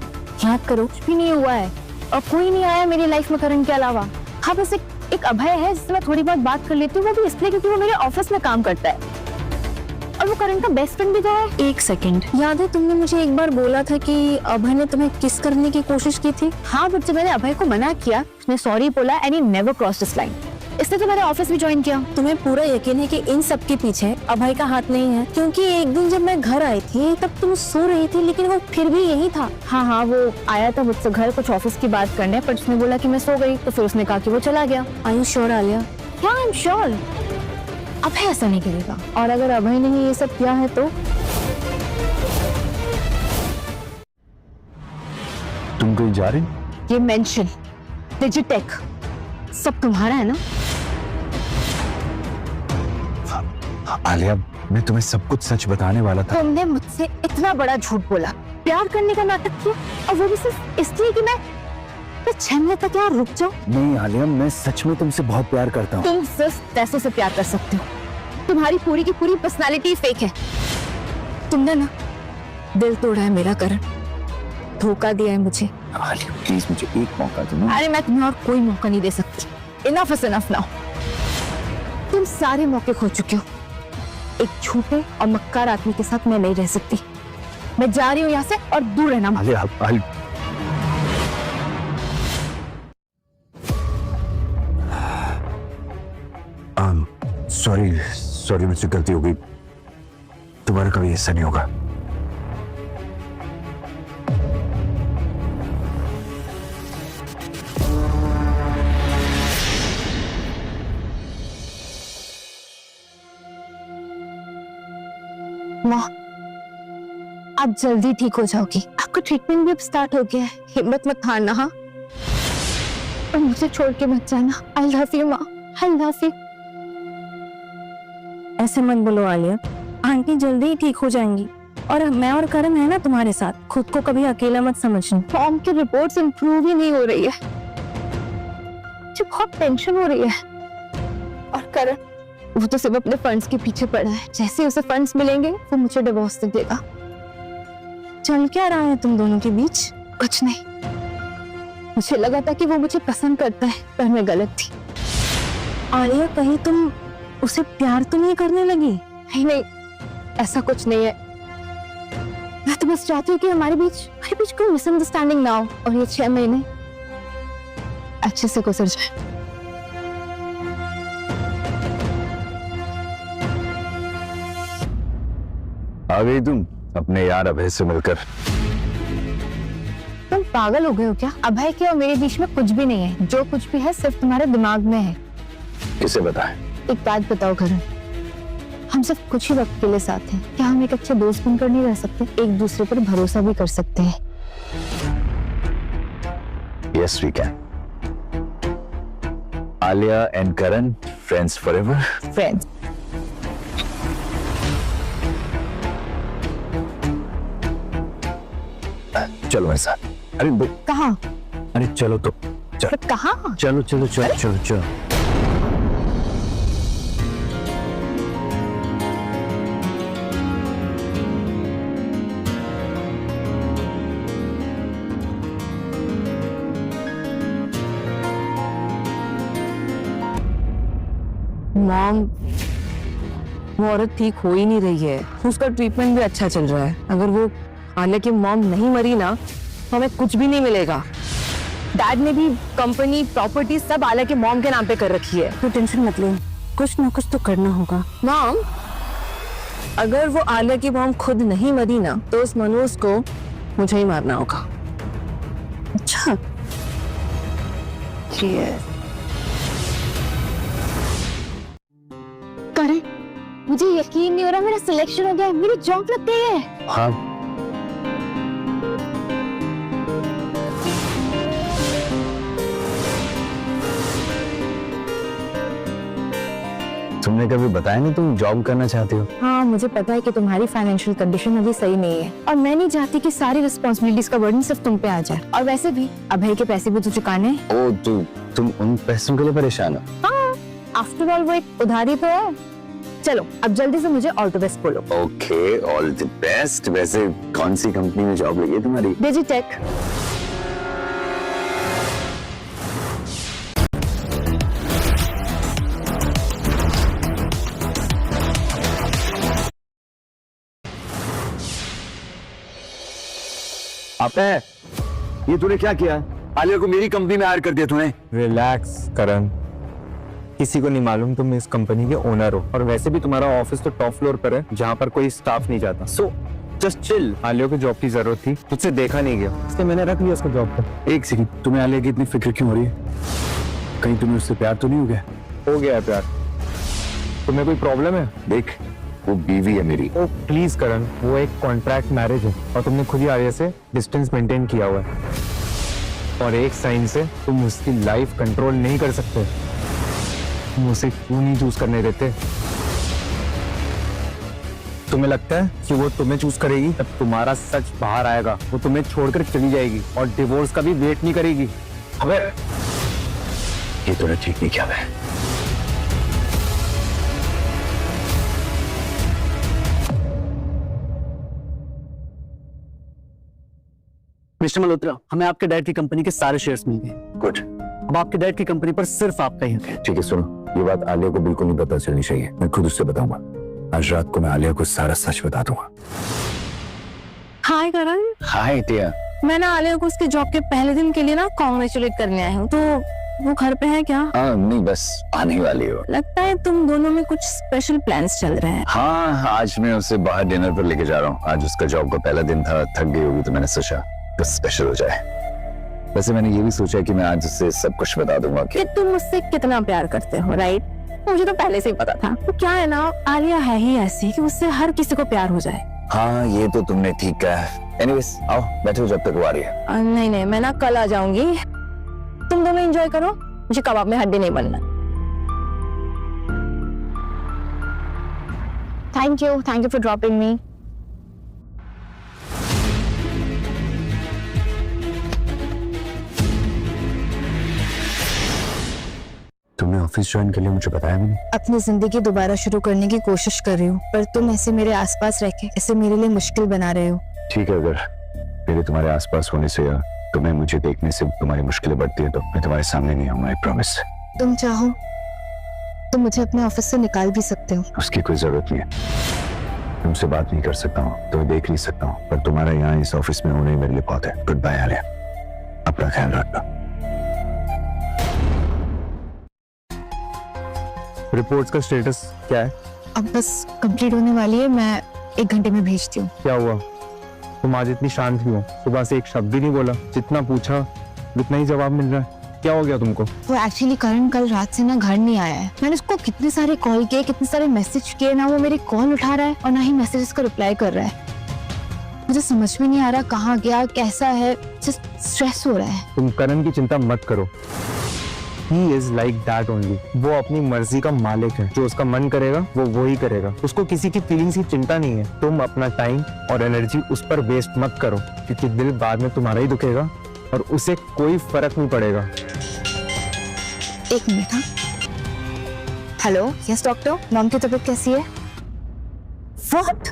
Speaker 3: याद करो। कुछ भी नहीं हुआ है और कोई नहीं आया मेरी लाइफ में करण के अलावा। हाँ, बस एक अभय है जिससे मैं थोड़ी बहुत बात कर लेती हूँ, वो भी इसलिए क्योंकि वो मेरे ऑफिस में काम करता है और वो करण का बेस्ट फ्रेंड भी तो है। एक सेकंड, याद है तुमने मुझे एक बार बोला था कि अभय ने तुम्हें किस करने की कोशिश की थी? हाँ, बट जब मैंने अभय को मना किया, उसने सॉरी बोला and he never crossed this line. इसलिए तो मैंने ऑफिस भी ज्वाइन किया। तुम्हें पूरा यकीन है कि इन सब के पीछे अभय का हाथ नहीं है? क्योंकि एक दिन जब मैं घर आई थी तब तुम सो रही थी, लेकिन वो फिर भी यही था। हाँ, वो आया था मुझसे घर कुछ ऑफिस की बात करने, पर उसने बोला कि मैं सो गई, तो फिर उसने कहा कि वो चला गया। Are you sure Alia? हाँ, आई एम श्योर। अभय ऐसा नहीं करेगा, और अगर अभय ने ही ये सब किया है तो
Speaker 2: तुम कहीं जा रही?
Speaker 3: ये मेंशन डिजिटेक सब तुम्हारा है ना?
Speaker 2: आलिया, मैं तुम्हें सब कुछ सच बताने वाला था।
Speaker 3: तुमने मुझसे इतना बड़ा झूठ बोला, प्यार करने का नाटक किया, और वो भी सिर्फ इसलिए कि मैं 6 मिनट तक यहाँ रुक जाऊं।
Speaker 2: नहीं आलिया, मैं सच में तुमसे बहुत प्यार करता हूँ।
Speaker 3: तुम सिर्फ पैसों से प्यार कर सकते हो। तुम्हारी पूरी की पूरी पर्सनालिटी फेक है। तुमने ना दिल तोड़ा है मेरा करण, धोखा दिया है मुझे।
Speaker 2: आलिया प्लीज मुझे एक मौका दो ना।
Speaker 3: अरे मैं तुम्हें और कोई मौका नहीं दे सकती। Enough is enough now. तुम सारे मौके खो चुके हो। एक झूठे और मक्कार आदमी के साथ मैं नहीं रह सकती। मैं जा रही हूँ यहाँ से और दूर रहना।
Speaker 2: आलिया, सॉरी मुझसे गलती हो गई। तुम्हारा कभी ऐसा नहीं होगा।
Speaker 3: माँ, आप जल्दी ठीक हो जाओगी। आपका ट्रीटमेंट भी अब स्टार्ट हो गया है। हिम्मत मत हारना, हाँ? और मुझे छोड़ के मत जाना। आई लव यू माँ, आई लव यू।
Speaker 1: ऐसे मत बोलो आलिया, आंटी जल्दी ही ठीक हो जाएंगी और मैं और करण है ना तुम्हारे साथ। खुद को कभी अकेला मत समझना।
Speaker 3: फॉर्म की रिपोर्ट्स इंप्रूव ही नहीं हो रही है, मुझे बहुत टेंशन हो रही है। और करण, वो तो सिर्फ अपने फंड्स के पीछे पड़ा है। जैसे उसे फंड्स मिलेंगे वो मुझे डिवोर्स दे देगा।
Speaker 1: चल क्या रहा है तुम दोनों के बीच?
Speaker 3: कुछ नहीं, मुझे लगा था कि वो मुझे पसंद करता है, पर मैं गलत थी।
Speaker 1: आलिया, कहीं तुम उसे प्यार तो नहीं करने लगी?
Speaker 3: नहीं नहीं, ऐसा कुछ नहीं है। मैं तो बस चाहती हूँ कि हमारे बीच कोई मिसअंडरस्टैंडिंग ना हो और ये 6 महीने अच्छे से गुजर जाए।
Speaker 2: आ गई तुम अपने यार अभय से मिलकर।
Speaker 3: तुम पागल हो गए हो क्या? अभय के और मेरे बीच में कुछ भी नहीं है। जो कुछ भी है सिर्फ तुम्हारे दिमाग में है।
Speaker 2: किसे बताएं?
Speaker 3: एक बात बताओ करण, हम सिर्फ कुछ ही वक्त के लिए साथ हैं। क्या हम एक अच्छे दोस्त बनकर नहीं रह सकते? एक दूसरे पर भरोसा भी कर सकते हैं।
Speaker 2: Yes, we can. Alia and Karan, friends forever.
Speaker 3: Friends.
Speaker 2: चलो मेरे साथ। अरे
Speaker 3: कहाँ?
Speaker 2: अरे चलो तो चलो।
Speaker 3: कहाँ?
Speaker 2: चलो चलो चलो चलो चलो।
Speaker 7: मॉम, वो औरत ठीक हो ही नहीं रही है। उसका ट्रीटमेंट भी अच्छा चल रहा है। अगर वो आलिया की मॉम नहीं मरी ना तो हमें कुछ भी नहीं मिलेगा। डैड ने भी कंपनी, प्रॉपर्टी सब आलिया के मॉम के नाम पे कर रखी है।
Speaker 1: तो टेंशन मत लो, कुछ ना कुछ तो करना होगा।
Speaker 7: मॉम, अगर वो आलिया की मॉम खुद नहीं मरी ना तो उस मनोज को मुझे ही मारना होगा।
Speaker 1: अच्छा,
Speaker 3: करण, मुझे यकीन नहीं हो रहा मेरा सिलेक्शन हो गया है। मेरी जॉब लग गई है।
Speaker 2: हाँ, तुमने कभी बताया नहीं तुम जॉब करना चाहती हो?
Speaker 3: हाँ, मुझे पता है कि तुम्हारी फाइनेंशियल कंडीशन अभी सही नहीं है और मैं नहीं चाहती कि सारी रिस्पॉन्सिबिलिटीज का बर्डन सिर्फ तुम पे आ जाए। और वैसे भी अभय के पैसे भी तो चुकाने हैं।
Speaker 2: ओ, तुम उन पैसों के लिए परेशान हो?
Speaker 3: हाँ, आफ्टर ऑल वो एक उधारी तो है। चलो अब जल्दी से मुझे ऑल द बेस्ट बोलो।
Speaker 2: Okay, all the best. वैसे कौन सी कंपनी में जॉब लगी है तुम्हारी?
Speaker 3: डिजिटेक।
Speaker 2: आपने ये तूने क्या किया? आलिया को मेरी कंपनी में हायर कर दिया तूने।
Speaker 5: रिलैक्स करण, किसी को नहीं मालूम तुम इस कंपनी के ओनर हो। और वैसे भी तुम्हारा ऑफिस तो टॉप फ्लोर पर है जहाँ पर कोई स्टाफ नहीं जाता। So just chill. आलिया को जॉब की जरूरत थी, तुझसे देखा नहीं गया, इसलिए मैंने रख लिया उसको जॉब पर।
Speaker 2: एक सेकंड, तुम्हें आलिया की इतनी फिक्र क्यों हो रही है? कहीं तुम्हें उससे प्यार तो नहीं हो गया?
Speaker 5: हो गया है प्यार। तुम्हें कोई प्रॉब्लम है?
Speaker 2: देख, वो बीवी है मेरी।
Speaker 5: ओ प्लीज करण, वो एक कॉन्ट्रैक्ट मैरिज है और तुमने खुद ही आलिया से डिस्टेंस मेंटेन किया हुआ है। और एक साइन से तुम उसकी लाइफ कंट्रोल नहीं कर सकते। तुम उसे क्यों नहीं चूज करने देते? तुम्हें लगता है कि वो तुम्हें चूज करेगी? तब तुम्हारा सच बाहर आएगा। वो तुम्हें छोड़कर चली जाएगी और डिवोर्स का भी वेट नहीं करेगी। अबे
Speaker 2: ये तूने ठीक नहीं किया है।
Speaker 4: मिस्टर मल्होत्रा, हमें आपके डैड की कंपनी के सारे शेयर्स मिल गए।
Speaker 2: गुड।
Speaker 4: अब आपके डैड की कंपनी पर सिर्फ आपका ही हक है।
Speaker 2: ठीक है, सुनो, ये बात आलिया को बिल्कुल नहीं पता चलनी चाहिए। मैं खुद उससे बताऊंगा। आज रात को मैं आलिया को सारा सच बता दूंगा।
Speaker 7: हाय करण,
Speaker 2: हाय टिया।
Speaker 7: मैं ना आलिया को उसके जॉब के पहले दिन के लिए ना कॉन्ग्रेचुलेट करने आई हूँ। तो वो घर पे है क्या?
Speaker 2: नहीं, बस आने वाली हो।
Speaker 7: लगता है तुम दोनों में कुछ स्पेशल प्लान्स चल रहे हैं।
Speaker 2: हाँ, आज मैं उसे बाहर डिनर पर लेके जा रहा हूँ। आज उसका जॉब का पहला दिन था, थक गई होगी तो मैंने सोचा कुछ स्पेशल हो जाए। वैसे मैंने ये भी सोचा कि मैं आज उससे सब कुछ बता दूंगा
Speaker 7: कि तुम मुझसे कितना प्यार करते हो, राइट?
Speaker 3: मुझे तो पहले से ही पता था। तो क्या है ना, आलिया है ही ऐसी कि उससे हर किसी को प्यार हो जाए।
Speaker 2: हाँ ये तो तुमने ठीक कहा। एनीवेज आओ बैठो जब तक वो आ रही है।
Speaker 3: नहीं नहीं, मैं ना कल आ जाऊंगी। तुम दोनों एंजॉय करो, मुझे कबाब में हड्डी नहीं बनना। Thank you for dropping me.
Speaker 2: तुमने ऑफिस ज्वाइन के लिए मुझे बताया नहीं।
Speaker 3: अपनी जिंदगी दोबारा शुरू करने की कोशिश कर रही हूँ, पर तुम ऐसे मेरे आसपास रह के ऐसे मेरे लिए मुश्किल बना रहे हो।
Speaker 2: ठीक है, अगर मेरे तुम्हारे आसपास होने से या तुम्हें मुझे देखने से तुम्हारी मुश्किलें बढ़ती है तो मैं तुम्हारे सामने नहीं आऊंगा, आई प्रॉमिस।
Speaker 3: तुम चाहो तो मुझे अपने ऑफिस से निकाल भी सकते हो।
Speaker 2: उसकी कोई जरूरत नहीं है। तुमसे बात नहीं कर सकता हूँ, तुम्हें देख नहीं सकता हूँ, पर तुम्हारा यहाँ इस ऑफिस में होना ही मेरे लिए बहुत है। गुड बाय आलिया, अपना ख्याल रखना।
Speaker 5: रिपोर्ट्स का स्टेटस क्या है?
Speaker 3: अब बस कंप्लीट होने वाली है, मैं 1 घंटे में भेजती हूँ।
Speaker 5: क्या हुआ? तुम आज इतनी शांत क्यों हो? सुबह से एक शब्द भी नहीं बोला, जितना पूछा उतना ही जवाब मिल रहा है। क्या हो गया तुमको?
Speaker 3: वो एक्चुअली करण कल रात से ना घर नहीं आया है। मैंने उसको कितने सारे कॉल किए, कितने सारे मैसेज किए, ना वो मेरी कॉल उठा रहा है और ना ही मैसेजेस का रिप्लाई कर रहा है। मुझे समझ में नहीं आ रहा कहाँ गया, कैसा है, जस्ट स्ट्रेस हो रहा है।
Speaker 5: तुम करण की चिंता मत करो। He is like that only. वो अपनी मर्जी का मालिक है, जो उसका मन करेगा वो ही करेगा। उसको किसी की फीलिंग्स की चिंता नहीं है। तुम अपना टाइम और एनर्जी उस पर वेस्ट मत करो, क्योंकि दिल बाद में तुम्हारा ही दुखेगा और उसे कोई फर्क नहीं पड़ेगा।
Speaker 3: 1 मिनट। हाँ, हेलो, यस डॉक्टर, मॉम की तबीयत कैसी है? What?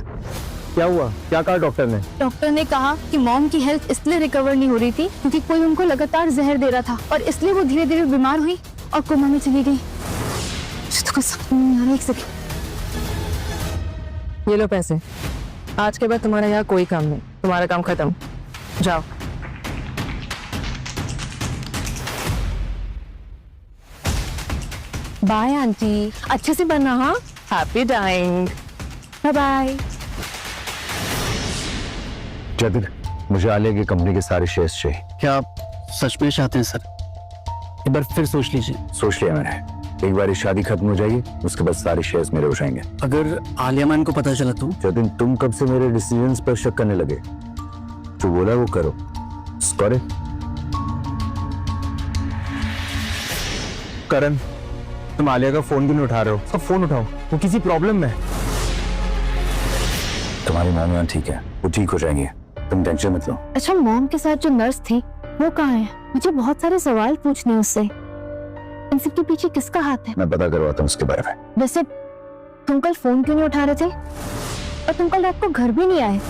Speaker 5: क्या हुआ? क्या कहा डॉक्टर ने?
Speaker 3: डॉक्टर ने कहा कि मॉम की हेल्थ इसलिए रिकवर नहीं हो रही थी क्योंकि कोई उनको लगातार जहर दे रहा था और इसलिए वो धीरे धीरे बीमार हुई और कोमा में चली गई। मुझे तो कुछ समझ नहीं आ रहा। 1 सेकंड।
Speaker 7: ये लो पैसे। आज के बाद तुम्हारा यहाँ कोई काम नहीं, तुम्हारा काम खत्म। जाओ। बाय आंटी, अच्छे से बनना। हाँ, happy dying. Bye bye.
Speaker 2: Jatin, मुझे आलिया की कंपनी के सारे शेयर्स चाहिए।
Speaker 4: क्या आप सच में चाहते हैं सर? एक बार फिर सोच लीजिए।
Speaker 2: सोच लिया मैंने। एक बार ये शादी खत्म हो जाएगी, उसके बाद सारे शेयर्स मेरे हो जाएंगे।
Speaker 4: अगर आलिया मैम को पता चला तो?
Speaker 2: जतिन, तुम कब से मेरे डिसीजंस पर शक करने लगे? जो बोला वो करो। सॉरी।
Speaker 5: करण, तुम आलिया का फोन क्यों नहीं उठा रहे हो? उसका फोन उठाओ, वो किसी प्रॉब्लम में है।
Speaker 2: तुम्हारी मॉम ठीक है, वो ठीक हो जाएंगी, तुम टेंशन मत लो।
Speaker 3: अच्छा, मॉम के साथ जो नर्स थी वो कहाँ है? मुझे बहुत सारे सवाल पूछने हैं उससे। इन सब के पीछे किसका हाथ है?
Speaker 2: मैं पता करवाता हूँ उसके बारे में।
Speaker 3: वैसे तुम कल फोन क्यों नहीं उठा रहे थे और तुम कल रात को घर भी नहीं आए?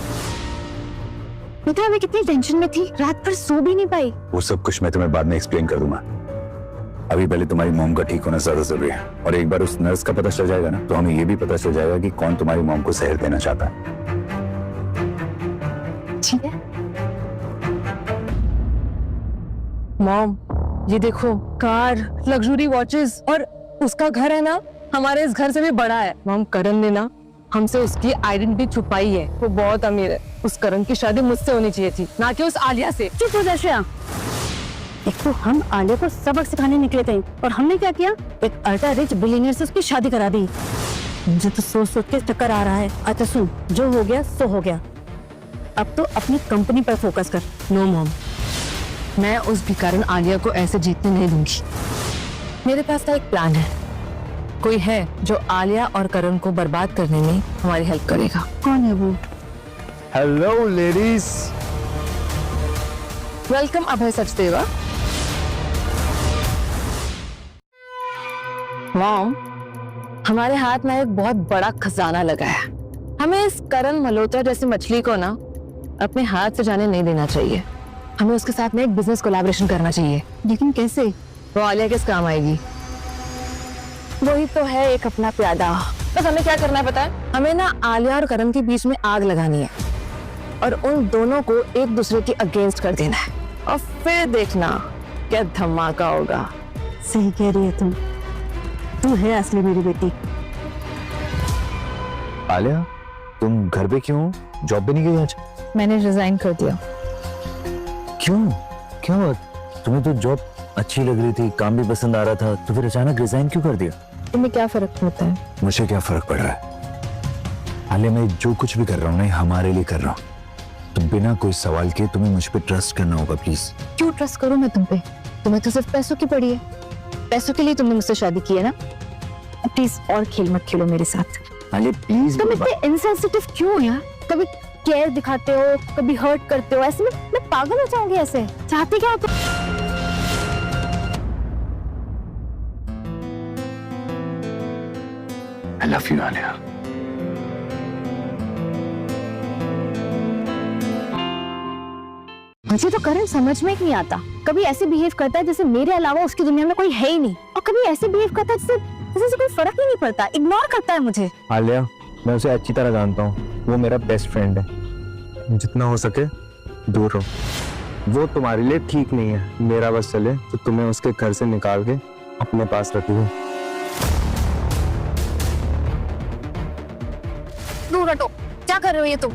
Speaker 3: पता है मैं कितनी टेंशन में थी, रात भर सो भी नहीं पाई।
Speaker 2: वो सब कुछ मैं तुम्हें बाद में एक्सप्लेन कर दूंगा। अभी पहले तुम्हारी मॉम का ठीक होना ज्यादा जरूरी है, और एक बार उस नर्स का पता चल जाएगा ना, तो हमें ये भी पता चल जाएगा कि कौन तुम्हारी मॉम को जहर देना चाहता है।
Speaker 3: ठीक है।
Speaker 7: मॉम, ये देखो, कार, लग्जरी वॉचेस, और उसका घर है ना हमारे इस घर से भी बड़ा है। मॉम, करण ने ना हमसे उसकी आइडेंटिटी छुपाई है। वो बहुत अमीर है। उस करण की शादी मुझसे होनी चाहिए थी, ना कि उस आलिया से।
Speaker 1: चुप हो जा श्रेया। एक तो हम आलिया को सबक सिखाने निकले थे और हमने क्या किया, एक अल्ट्रा रिच बिलियनियर से उसकी शादी करा दी। मुझे तो सोच सोच के चक्कर आ रहा है। अच्छा सुन, जो हो गया सो हो गया, अब तो अपनी कंपनी पर फोकस कर।
Speaker 7: नो मॉम, मैं उस भिखारन आलिया को ऐसे जीतने नहीं दूंगी। मेरे पास का एक प्लान है। कोई है जो आलिया और करण को बर्बाद करने में हमारी हेल्प करेगा।
Speaker 1: कौन है वो?
Speaker 5: हेलो लेडीज,
Speaker 7: वेलकम अभय सचदेवा। मॉम, हमारे हाथ में एक बहुत बड़ा खजाना लगा है। हमें इस करण मल्होत्रा जैसी मछली को ना अपने हाथ से जाने नहीं देना चाहिए। हमें उसके साथ में एक बिजनेस कोलैबोरेशन करना चाहिए।
Speaker 1: लेकिन कैसे?
Speaker 7: वो आलिया किस काम आएगी? वही तो है एक अपना प्यादा। बस हमें क्या करना है पता है? हमें ना आलिया और करण के बीच में आग लगानी है और उन दोनों को एक दूसरे के अगेंस्ट कर देना है, और फिर देखना क्या धमाका होगा।
Speaker 1: सही कह रही है तुम, तू है असली मेरी बेटी।
Speaker 2: आलिया, तुम घर पे क्यों हो? जॉब भी नहीं गई आज?
Speaker 3: मैंने रिजाइन कर दिया।
Speaker 2: क्यों? क्या हुआ? तुम्हें तो जॉब अच्छी लग रही थी, काम भी पसंद आ रहा था, तो फिर अचानक रिजाइन क्यों कर दिया?
Speaker 3: तुम्हें क्या फर्क पड़ता है?
Speaker 2: मुझे क्या फर्क पड़ रहा है आलिया, मैं जो कुछ भी कर रहा हूँ ना हमारे लिए कर रहा हूँ। तो बिना कोई सवाल के तुम्हें मुझ पे ट्रस्ट करना होगा प्लीज।
Speaker 3: क्यों ट्रस्ट करूं मैं तुम पे? तुम्हें तो सिर्फ पैसों की पड़ी है। पैसों के लिए तुमने मुझसे शादी की है ना? प्लीज और खेल मत खेलो मेरे साथ।
Speaker 2: आलिया प्लीज।
Speaker 3: तुम इतने इनसेंसिटिव क्यों हो यार? कभी केयर दिखाते हो, कभी हर्ट करते हो। ऐसे में मैं पागल हो जाऊंगी। ऐसे चाहते क्या हो तुम?
Speaker 2: I love you, Alia.
Speaker 3: मुझे तो करण समझ में ही नहीं आता। कभी ऐसे बिहेव करता है जैसे मेरे अलावा उसकी दुनिया में कोई है ही नहीं, और कभी ऐसे बिहेव करता है जैसे कोई फर्क ही नहीं पड़ता। इग्नोर करता है मुझे।
Speaker 5: आलिया, मैं उसे अच्छी तरह जानता हूँ, वो मेरा बेस्ट फ्रेंड है। जितना हो सके दूर रहो। वो तुम्हारे लिए ठीक नहीं है। मेरा बस चले तो तुम्हें उसके घर से निकाल के अपने पास रखी हूँ।
Speaker 3: दूर हटो। क्या कर रहे हो ये तुम?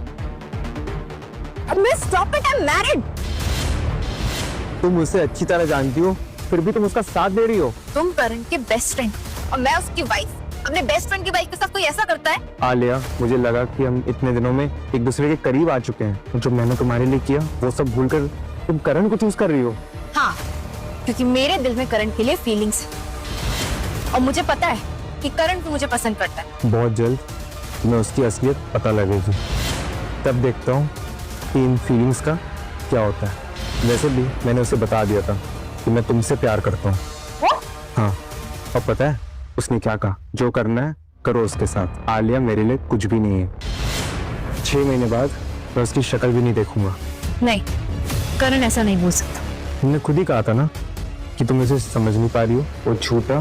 Speaker 3: Miss stop it, I am married.
Speaker 5: तुम उसे अच्छी तरह जानती हो, फिर भी तुम उसका साथ दे रही हो।
Speaker 3: तुम करण के बेस्ट फ्रेंड और मैं उसकी वाइफ। अपने बेस्ट फ्रेंड की वाइफ के साथ कोई ऐसा करता है?
Speaker 5: आलिया, मुझे लगा कि हम इतने दिनों में एक दूसरे के करीब आ चुके हैं। जो मैंने तुम्हारे लिए किया वो सब भूलकर तुम करण को चूज कर रही हो।
Speaker 3: हाँ, क्योंकि मेरे दिल में करण के लिए फीलिंग्स है और मुझे पता है कि करण भी मुझे पसंद करता है।
Speaker 5: बहुत जल्द तुम्हें उसकी असलियत पता लगेगी। तब देखता हूँ कि इन फीलिंग्स का क्या होता है। वैसे भी मैंने उसे बता दिया था कि मैं तुमसे प्यार करता हूँ। हाँ, और पता है उसने क्या कहा? जो करना है करो उसके साथ। आलिया मेरे लिए कुछ भी नहीं है। 6 महीने बाद मैं उसकी शक्ल भी नहीं देखूंगा।
Speaker 3: नहीं, करण ऐसा नहीं बोल सकता।
Speaker 5: तुमने खुद ही कहा था ना कि तुम उसे समझ नहीं पा रही हो। वो झूठा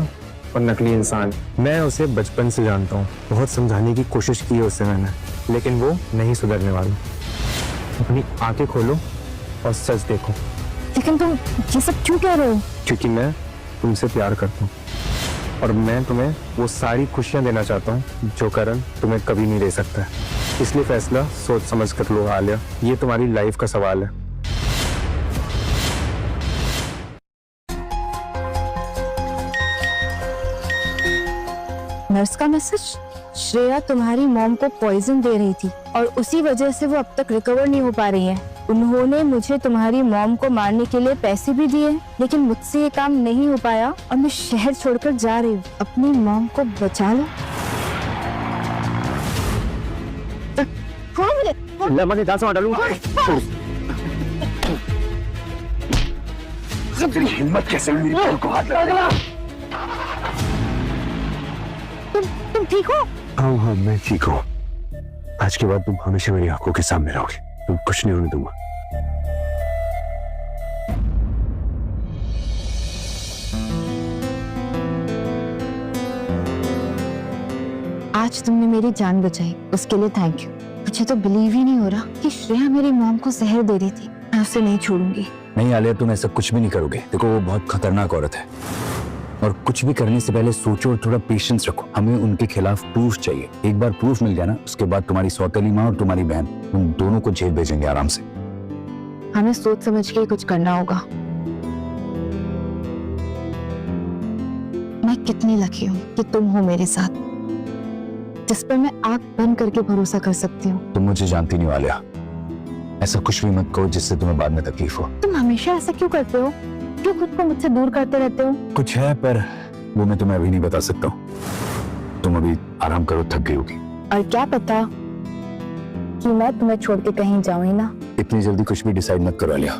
Speaker 5: और नकली इंसान। मैं उसे बचपन से जानता हूँ। बहुत समझाने की कोशिश की है उसे मैंने, लेकिन वो नहीं सुधरने वाली। अपनी आंखें खोलो और सच देखो।
Speaker 3: लेकिन तुम ये सब क्यों कह रहे हो?
Speaker 5: क्योंकि मैं तुमसे प्यार करता हूँ और मैं तुम्हें वो सारी खुशियाँ देना चाहता हूँ जो करण तुम्हें कभी नहीं दे सकता है। इसलिए फैसला सोच समझ कर लो आलिया। ये तुम्हारी लाइफ का सवाल है।
Speaker 3: नर्स का मैसेज। श्रेया तुम्हारी मॉम को पॉइजन दे रही थी और उसी वजह से वो अब तक रिकवर नहीं हो पा रही है। उन्होंने मुझे तुम्हारी मॉम को मारने के लिए पैसे भी दिए, लेकिन मुझसे ये काम नहीं हो पाया और मैं शहर छोड़कर जा रही हूँ। अपनी मॉम को बचा लो।
Speaker 2: हिम्मत कैसे हुई मेरी बहन को हाथ लगाने की?
Speaker 3: तुम ठीक हो?
Speaker 2: हाँ, मैं ठीक हूँ। आज के बाद तुम हमेशा मेरी आंखों के सामने रहोगे। तुम कुछ नहीं होने दूंगा।
Speaker 3: आज तुमने मेरी जान बचाई, उसके लिए थैंक यू। मुझे तो बिलीव ही नहीं हो रहा कि श्रेया मेरी मॉम को जहर दे रही थी। मैं उसे नहीं छोड़ूंगी।
Speaker 2: नहीं आलिया, तुम ऐसा कुछ भी नहीं करोगे। देखो वो बहुत खतरनाक औरत है और कुछ भी करने से पहले सोचो और थोड़ा पेशेंस रखो। हमें उनके खिलाफ प्रूफ चाहिए। एक बार प्रूफ मिल गया ना, उसके बाद तुम्हारी सौतेली माँ और तुम्हारी बहन उन दोनों को जेल भेजेंगे आराम से।
Speaker 3: हमें सोच समझ के कुछ करना होगा। मैं कितनी लकी हूँ कि तुम हो मेरे साथ, जिस पर मैं आंख बंद करके भरोसा कर सकती हूँ।
Speaker 2: तुम मुझे जानती नहीं आलिया। ऐसा कुछ भी मत कहो जिससे तुम्हें बाद में तकलीफ हो।
Speaker 3: तुम हमेशा ऐसा क्यों करते हो? क्यों खुद को मुझसे दूर करते रहते हो?
Speaker 2: कुछ है पर वो मैं तुम्हें अभी नहीं बता सकता हूँ। तुम अभी आराम करो, थक गई होगी।
Speaker 3: और क्या पता कि मैं तुम्हें छोड़ के कहीं जाऊं ही ना।
Speaker 2: इतनी जल्दी कुछ भी डिसाइड मत करो आलिया।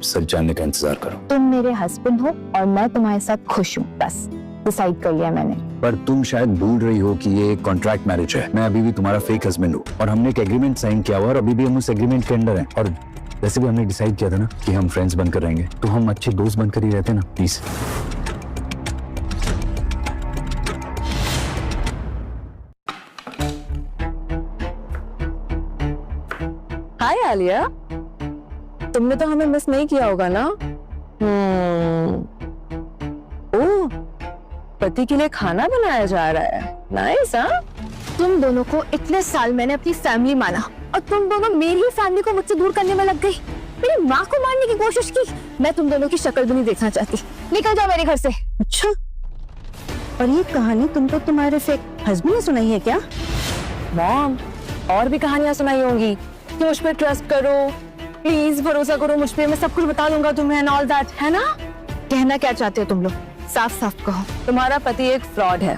Speaker 2: सच जानने का इंतजार करो।
Speaker 3: तुम मेरे हस्बैंड हो और मैं तुम्हारे साथ खुश हूँ। बस डिसाइड कर लिया मैंने।
Speaker 2: पर तुम शायद भूल रही हो कि ये एक कॉन्ट्रैक्ट मैरिज है। मैं अभी भी तुम्हारा फेक हस्बैंड हूँ और हमने एक एग्रीमेंट साइन किया हुआ और अभी भी हम उस एग्रीमेंट के अंडर हैं। और वैसे भी हमने डिसाइड किया था ना कि हम फ्रेंड्स बनकर रहेंगे, तो हम अच्छे दोस्त बनकर ही रहते ना। प्लीज
Speaker 7: हाय आलिया, तुमने तो हमें मिस नहीं किया होगा ना? ओह, पति के लिए खाना बनाया जा रहा है। नाइस। हाँ,
Speaker 3: तुम दोनों को इतने साल मैंने अपनी फैमिली माना और तुम दोनों मेरी ही फैमिली को मुझसे दूर करने में लग गई। मेरी माँ को मारने की कोशिश की। मैं तुम दोनों की शक्ल भी नहीं देखना चाहती। निकल जाओ मेरे घर से।
Speaker 7: अच्छा,
Speaker 1: और ये कहानी तुमको तुम्हारे फेक हस्बैंड ने सुनाई है क्या?
Speaker 7: मॉम, और भी कहानियां सुनाई होंगी कि मुझ पे ट्रस्ट करो, प्लीज भरोसा करो मुझ पे, मैं सब कुछ बता दूंगा तुम्हें एंड ऑल दैट, है ना?
Speaker 3: कहना क्या चाहते हो तुम लोग? साफ साफ कहो।
Speaker 7: तुम्हारा पति एक फ्रॉड है,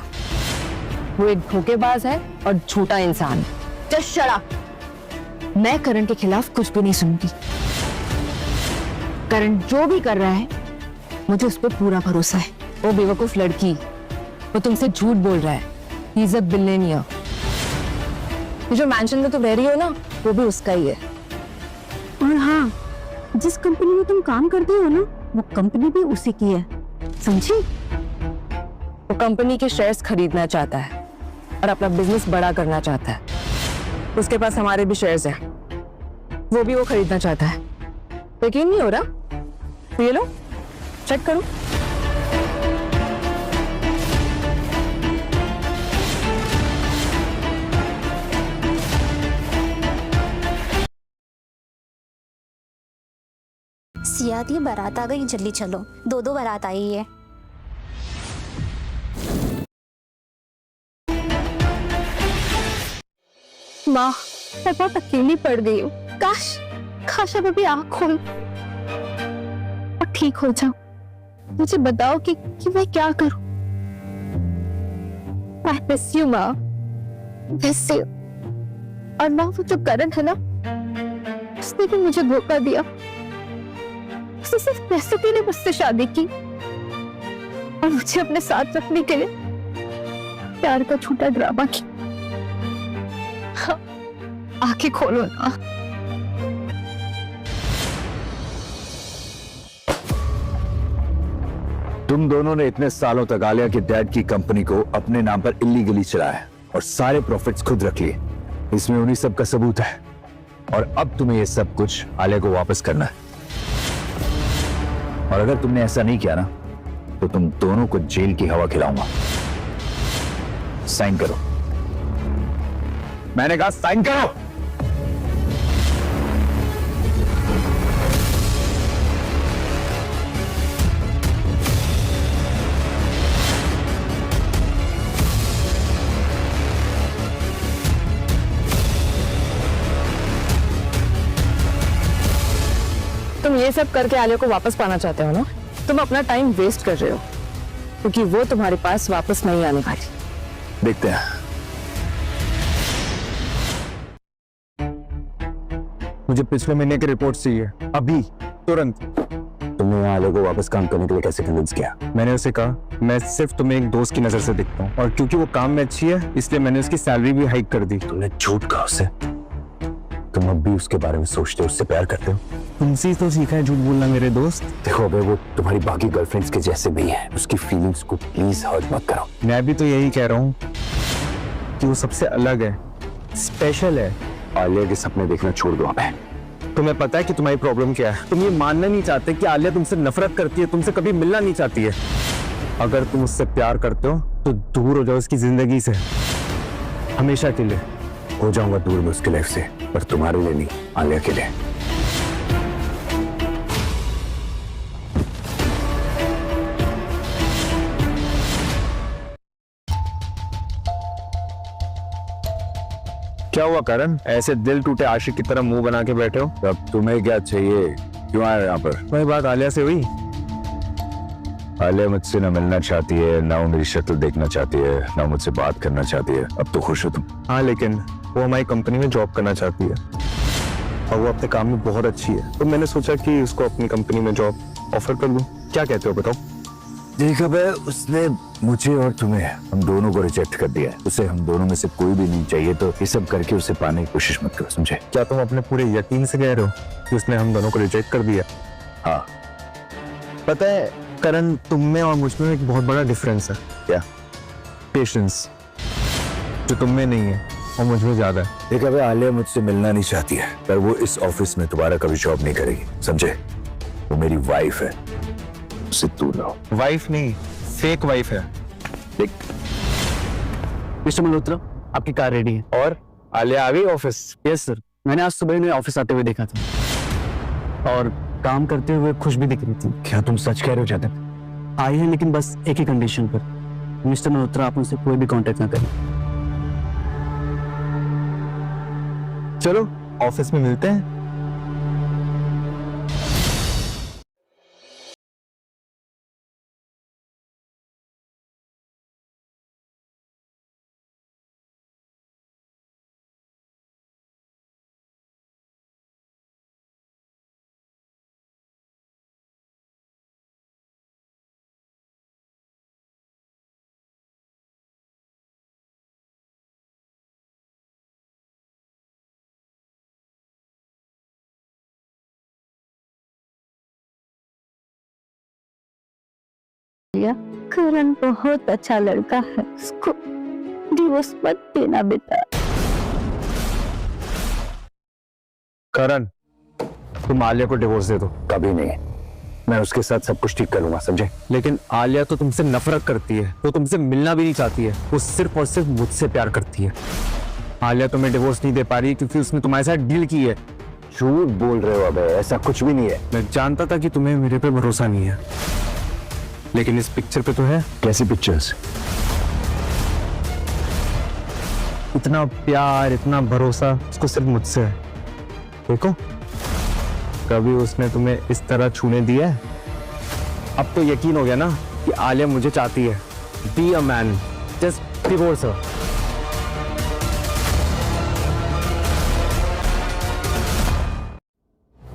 Speaker 7: वो एक धोखेबाज है और झूठा इंसान है।
Speaker 3: Just shut up. मैं करण के खिलाफ कुछ भी नहीं सुनूंगी। करण जो भी कर रहा है मुझे उस पर पूरा भरोसा है।
Speaker 7: वो बेवकूफ लड़की, वो तुमसे झूठ बोल रहा है। He is a billionaire. ये जो मैंशन में तुम रह रही हो ना, वो भी उसका ही है।
Speaker 1: और हाँ, जिस कंपनी में तुम काम करते हो ना, वो कंपनी भी उसी की है, समझी?
Speaker 7: वो कंपनी के शेयर्स खरीदना चाहता है और अपना बिजनेस बड़ा करना चाहता है। उसके पास हमारे भी शेयर्स हैं, वो भी वो खरीदना चाहता है। यकीन नहीं हो रहा? तो ये लो, चेक करो।
Speaker 11: सिया दी बारात आ गई, जल्दी चलो, दो दो बारात आई है।
Speaker 3: माँ, मैं बहुत अकेली पड़ गई हूँ। काश काश अब अभी आँख खोल और ठीक हो जाऊं। मुझे बताओ कि मैं क्या करूं। I miss you, माँ, miss you। और माँ, वो जो करण है ना, उसने भी मुझे धोखा दिया। उसने सिर्फ पैसों के लिए मुझसे शादी की और मुझे अपने साथ रखने के लिए प्यार का झूठा ड्रामा किया। आंखें खोलो ना।
Speaker 2: तुम दोनों ने इतने सालों तक आलिया के डैड की कंपनी को अपने नाम पर इलीगली चलाया और सारे प्रॉफिट्स खुद रख लिए। इसमें उन्हीं सब का सबूत है और अब तुम्हें ये सब कुछ आलिया को वापस करना है। और अगर तुमने ऐसा नहीं किया ना, तो तुम दोनों को जेल की हवा खिलाऊंगा। साइन करो। मैंने कहा साइन करो।
Speaker 7: तुम ये सब करके आलिया को वापस पाना चाहते हो ना? तुम अपना टाइम वेस्ट कर रहे हो, क्योंकि वो तुम्हारे पास वापस नहीं आने वाली।
Speaker 2: देखते हैं।
Speaker 5: मुझे पिछले महीने की रिपोर्ट चाहिए, अभी, तुरंत।
Speaker 2: तुमने आलिया को वापस काम करने के लिए कैसे कन्विंस किया?
Speaker 5: मैंने उसे कहा मैं सिर्फ तुम्हें एक दोस्त की नजर से दिखता हूँ और क्योंकि वो काम में अच्छी है, इसलिए मैंने उसकी सैलरी भी हाइक कर दी।
Speaker 2: तुमने झूठ कहा उसे। तुम अब भी उसके बारे में सोचते हो, उससे प्यार करते हो।
Speaker 5: तुमसे तो सीखा है झूठ बोलना मेरे दोस्त।
Speaker 2: देखो, अबे वो तुम्हारी बाकी गर्लफ्रेंड्स के जैसे नहीं है। उसकी फीलिंग्स को प्लीज हर्ट मत करो।
Speaker 5: मैं भी तो यही कह रहा हूँ कि वो सबसे अलग है, स्पेशल है।
Speaker 2: आलिया के सपने देखना छोड़ दो अबे।
Speaker 5: तुम्हें पता है कि तुम्हारी प्रॉब्लम क्या है? तुम ये मानना नहीं चाहते कि आलिया तुमसे नफरत करती है, तुमसे कभी मिलना नहीं चाहती है। अगर तुम उससे प्यार करते हो तो दूर हो जाओ उसकी जिंदगी से, हमेशा के लिए।
Speaker 2: हो जाऊंगा दूर में उसकी लाइफ से, पर तुम्हारे लिए नहीं, आलिया के लिए।
Speaker 5: क्या हुआ करण? ऐसे दिल टूटे आशिक की तरह मुंह बना के बैठे हो?
Speaker 2: अब तुम्हें क्या चाहिए? क्यों आए यहाँ पर?
Speaker 5: वही बात आलिया से हुई।
Speaker 2: आलिया मुझसे ना मिलना चाहती है, ना वो मेरी शक्ल देखना चाहती है, ना मुझसे बात करना चाहती है। अब तो खुश हो तुम?
Speaker 5: हाँ, लेकिन वो हमारी कंपनी में जॉब करना चाहती है और वो अपने काम में बहुत अच्छी है, तो मैंने सोचा कि उसको अपनी कंपनी में जॉब ऑफर कर लूं। क्या कहते हो, बताओ?
Speaker 2: देखा भाई, उसने मुझे और तुम्हें, हम दोनों को रिजेक्ट कर दिया है। उसे हम दोनों में से कोई भी नहीं चाहिए, तो ये सब करके उसे पाने की कोशिश मत करो, समझे?
Speaker 5: क्या तुम अपने पूरे यकीन से कह रहे हो कि उसने हम दोनों को रिजेक्ट कर दिया?
Speaker 2: हाँ।
Speaker 5: पता है करण, तुम में और मुझ में एक बहुत बड़ा डिफरेंस है।
Speaker 2: क्या?
Speaker 5: पेशेंस, जो तुम में नहीं है और मुझ में ज्यादा है।
Speaker 2: देखा भाई, आलिया मुझसे मिलना नहीं चाहती है, पर वो इस ऑफिस में दोबारा कभी जॉब नहीं करेगी, समझे? वो मेरी वाइफ है, उससे दूर रहो।
Speaker 5: वाइफ नहीं, फेक वाइफ है।
Speaker 2: देख
Speaker 4: मिस्टर मल्होत्रा, आपकी कार रेडी है।
Speaker 5: और आलिया आ गई ऑफिस?
Speaker 4: यस सर, मैंने आज सुबह इन्हें ऑफिस आते हुए देखा था और काम करते हुए खुश भी दिख रही थी।
Speaker 2: क्या तुम सच कह रहे हो जाते?
Speaker 4: आई है, लेकिन बस एक ही कंडीशन पर
Speaker 2: मिस्टर मल्होत्रा, आप उनसे कोई भी कांटेक्ट ना करें।
Speaker 5: चलो ऑफिस में मिलते हैं।
Speaker 1: करण बहुत अच्छा लड़का है, उसको डिवोर्स मत देना बेटा।
Speaker 5: करण, तुम आलिया को डिवोर्स दे दो।
Speaker 2: कभी नहीं, मैं उसके साथ सब कुछ ठीक करूंगा, समझे?
Speaker 5: लेकिन आलिया तो तुमसे नफरत करती है, वो तुमसे मिलना भी नहीं चाहती है, वो सिर्फ और सिर्फ मुझसे प्यार करती है। आलिया तुम्हें डिवोर्स नहीं दे पा रही क्योंकि उसने तुम्हारे साथ डील की है।
Speaker 2: झूठ बोल रहे हो अबे, ऐसा कुछ भी नहीं है।
Speaker 5: मैं जानता था कि तुम्हें मेरे पे भरोसा नहीं है, लेकिन इस पिक्चर पे तो है।
Speaker 2: कैसी पिक्चर्स?
Speaker 5: इतना प्यार, इतना भरोसा उसको सिर्फ मुझसे है। देखो, कभी उसने तुम्हें इस तरह छूने दिया है? अब तो यकीन हो गया ना कि आलिया मुझे चाहती है। Be a man, just divorce her.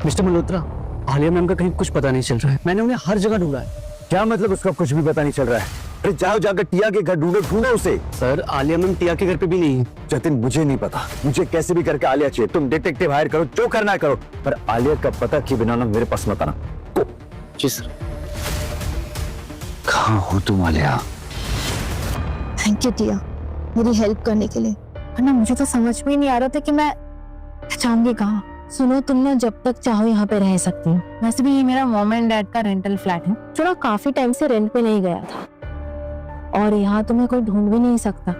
Speaker 2: Mister Malhotra, Alia ma'am का कहीं कुछ पता नहीं चल रहा है। मैंने उन्हें हर जगह ढूंढा है।
Speaker 5: क्या मतलब उसका कुछ भी पता नहीं चल रहा है? अरे जाओ जाकर टिया के घर ढूंढो, ढूंढो उसे।
Speaker 2: सर, आलिया मैम टिया के घर पे भी नहीं है।
Speaker 5: जतिन, मुझे नहीं पता, मुझे कैसे भी करके आलिया चाहिए। तुम डिटेक्टिव हायर करो, जो करना है करो, पर आलिया का पता किए बिना ना मेरे पास मत आना।
Speaker 2: जी सर। कहाँ हो तुम आलिया?
Speaker 3: थैंक यू टिया, मेरी हेल्प करने के लिए, वरना मुझे तो समझ में ही नहीं आ रहा था कि मैं जाऊंगी कहाँ। सुनो, तुम ना जब तक चाहो यहाँ पे रह सकती हो। वैसे भी ये मेरा मॉम एंड डैड का रेंटल फ्लैट है, जो ना काफी टाइम से रेंट पे नहीं गया था, और यहाँ तुम्हें कोई ढूंढ भी नहीं सकता।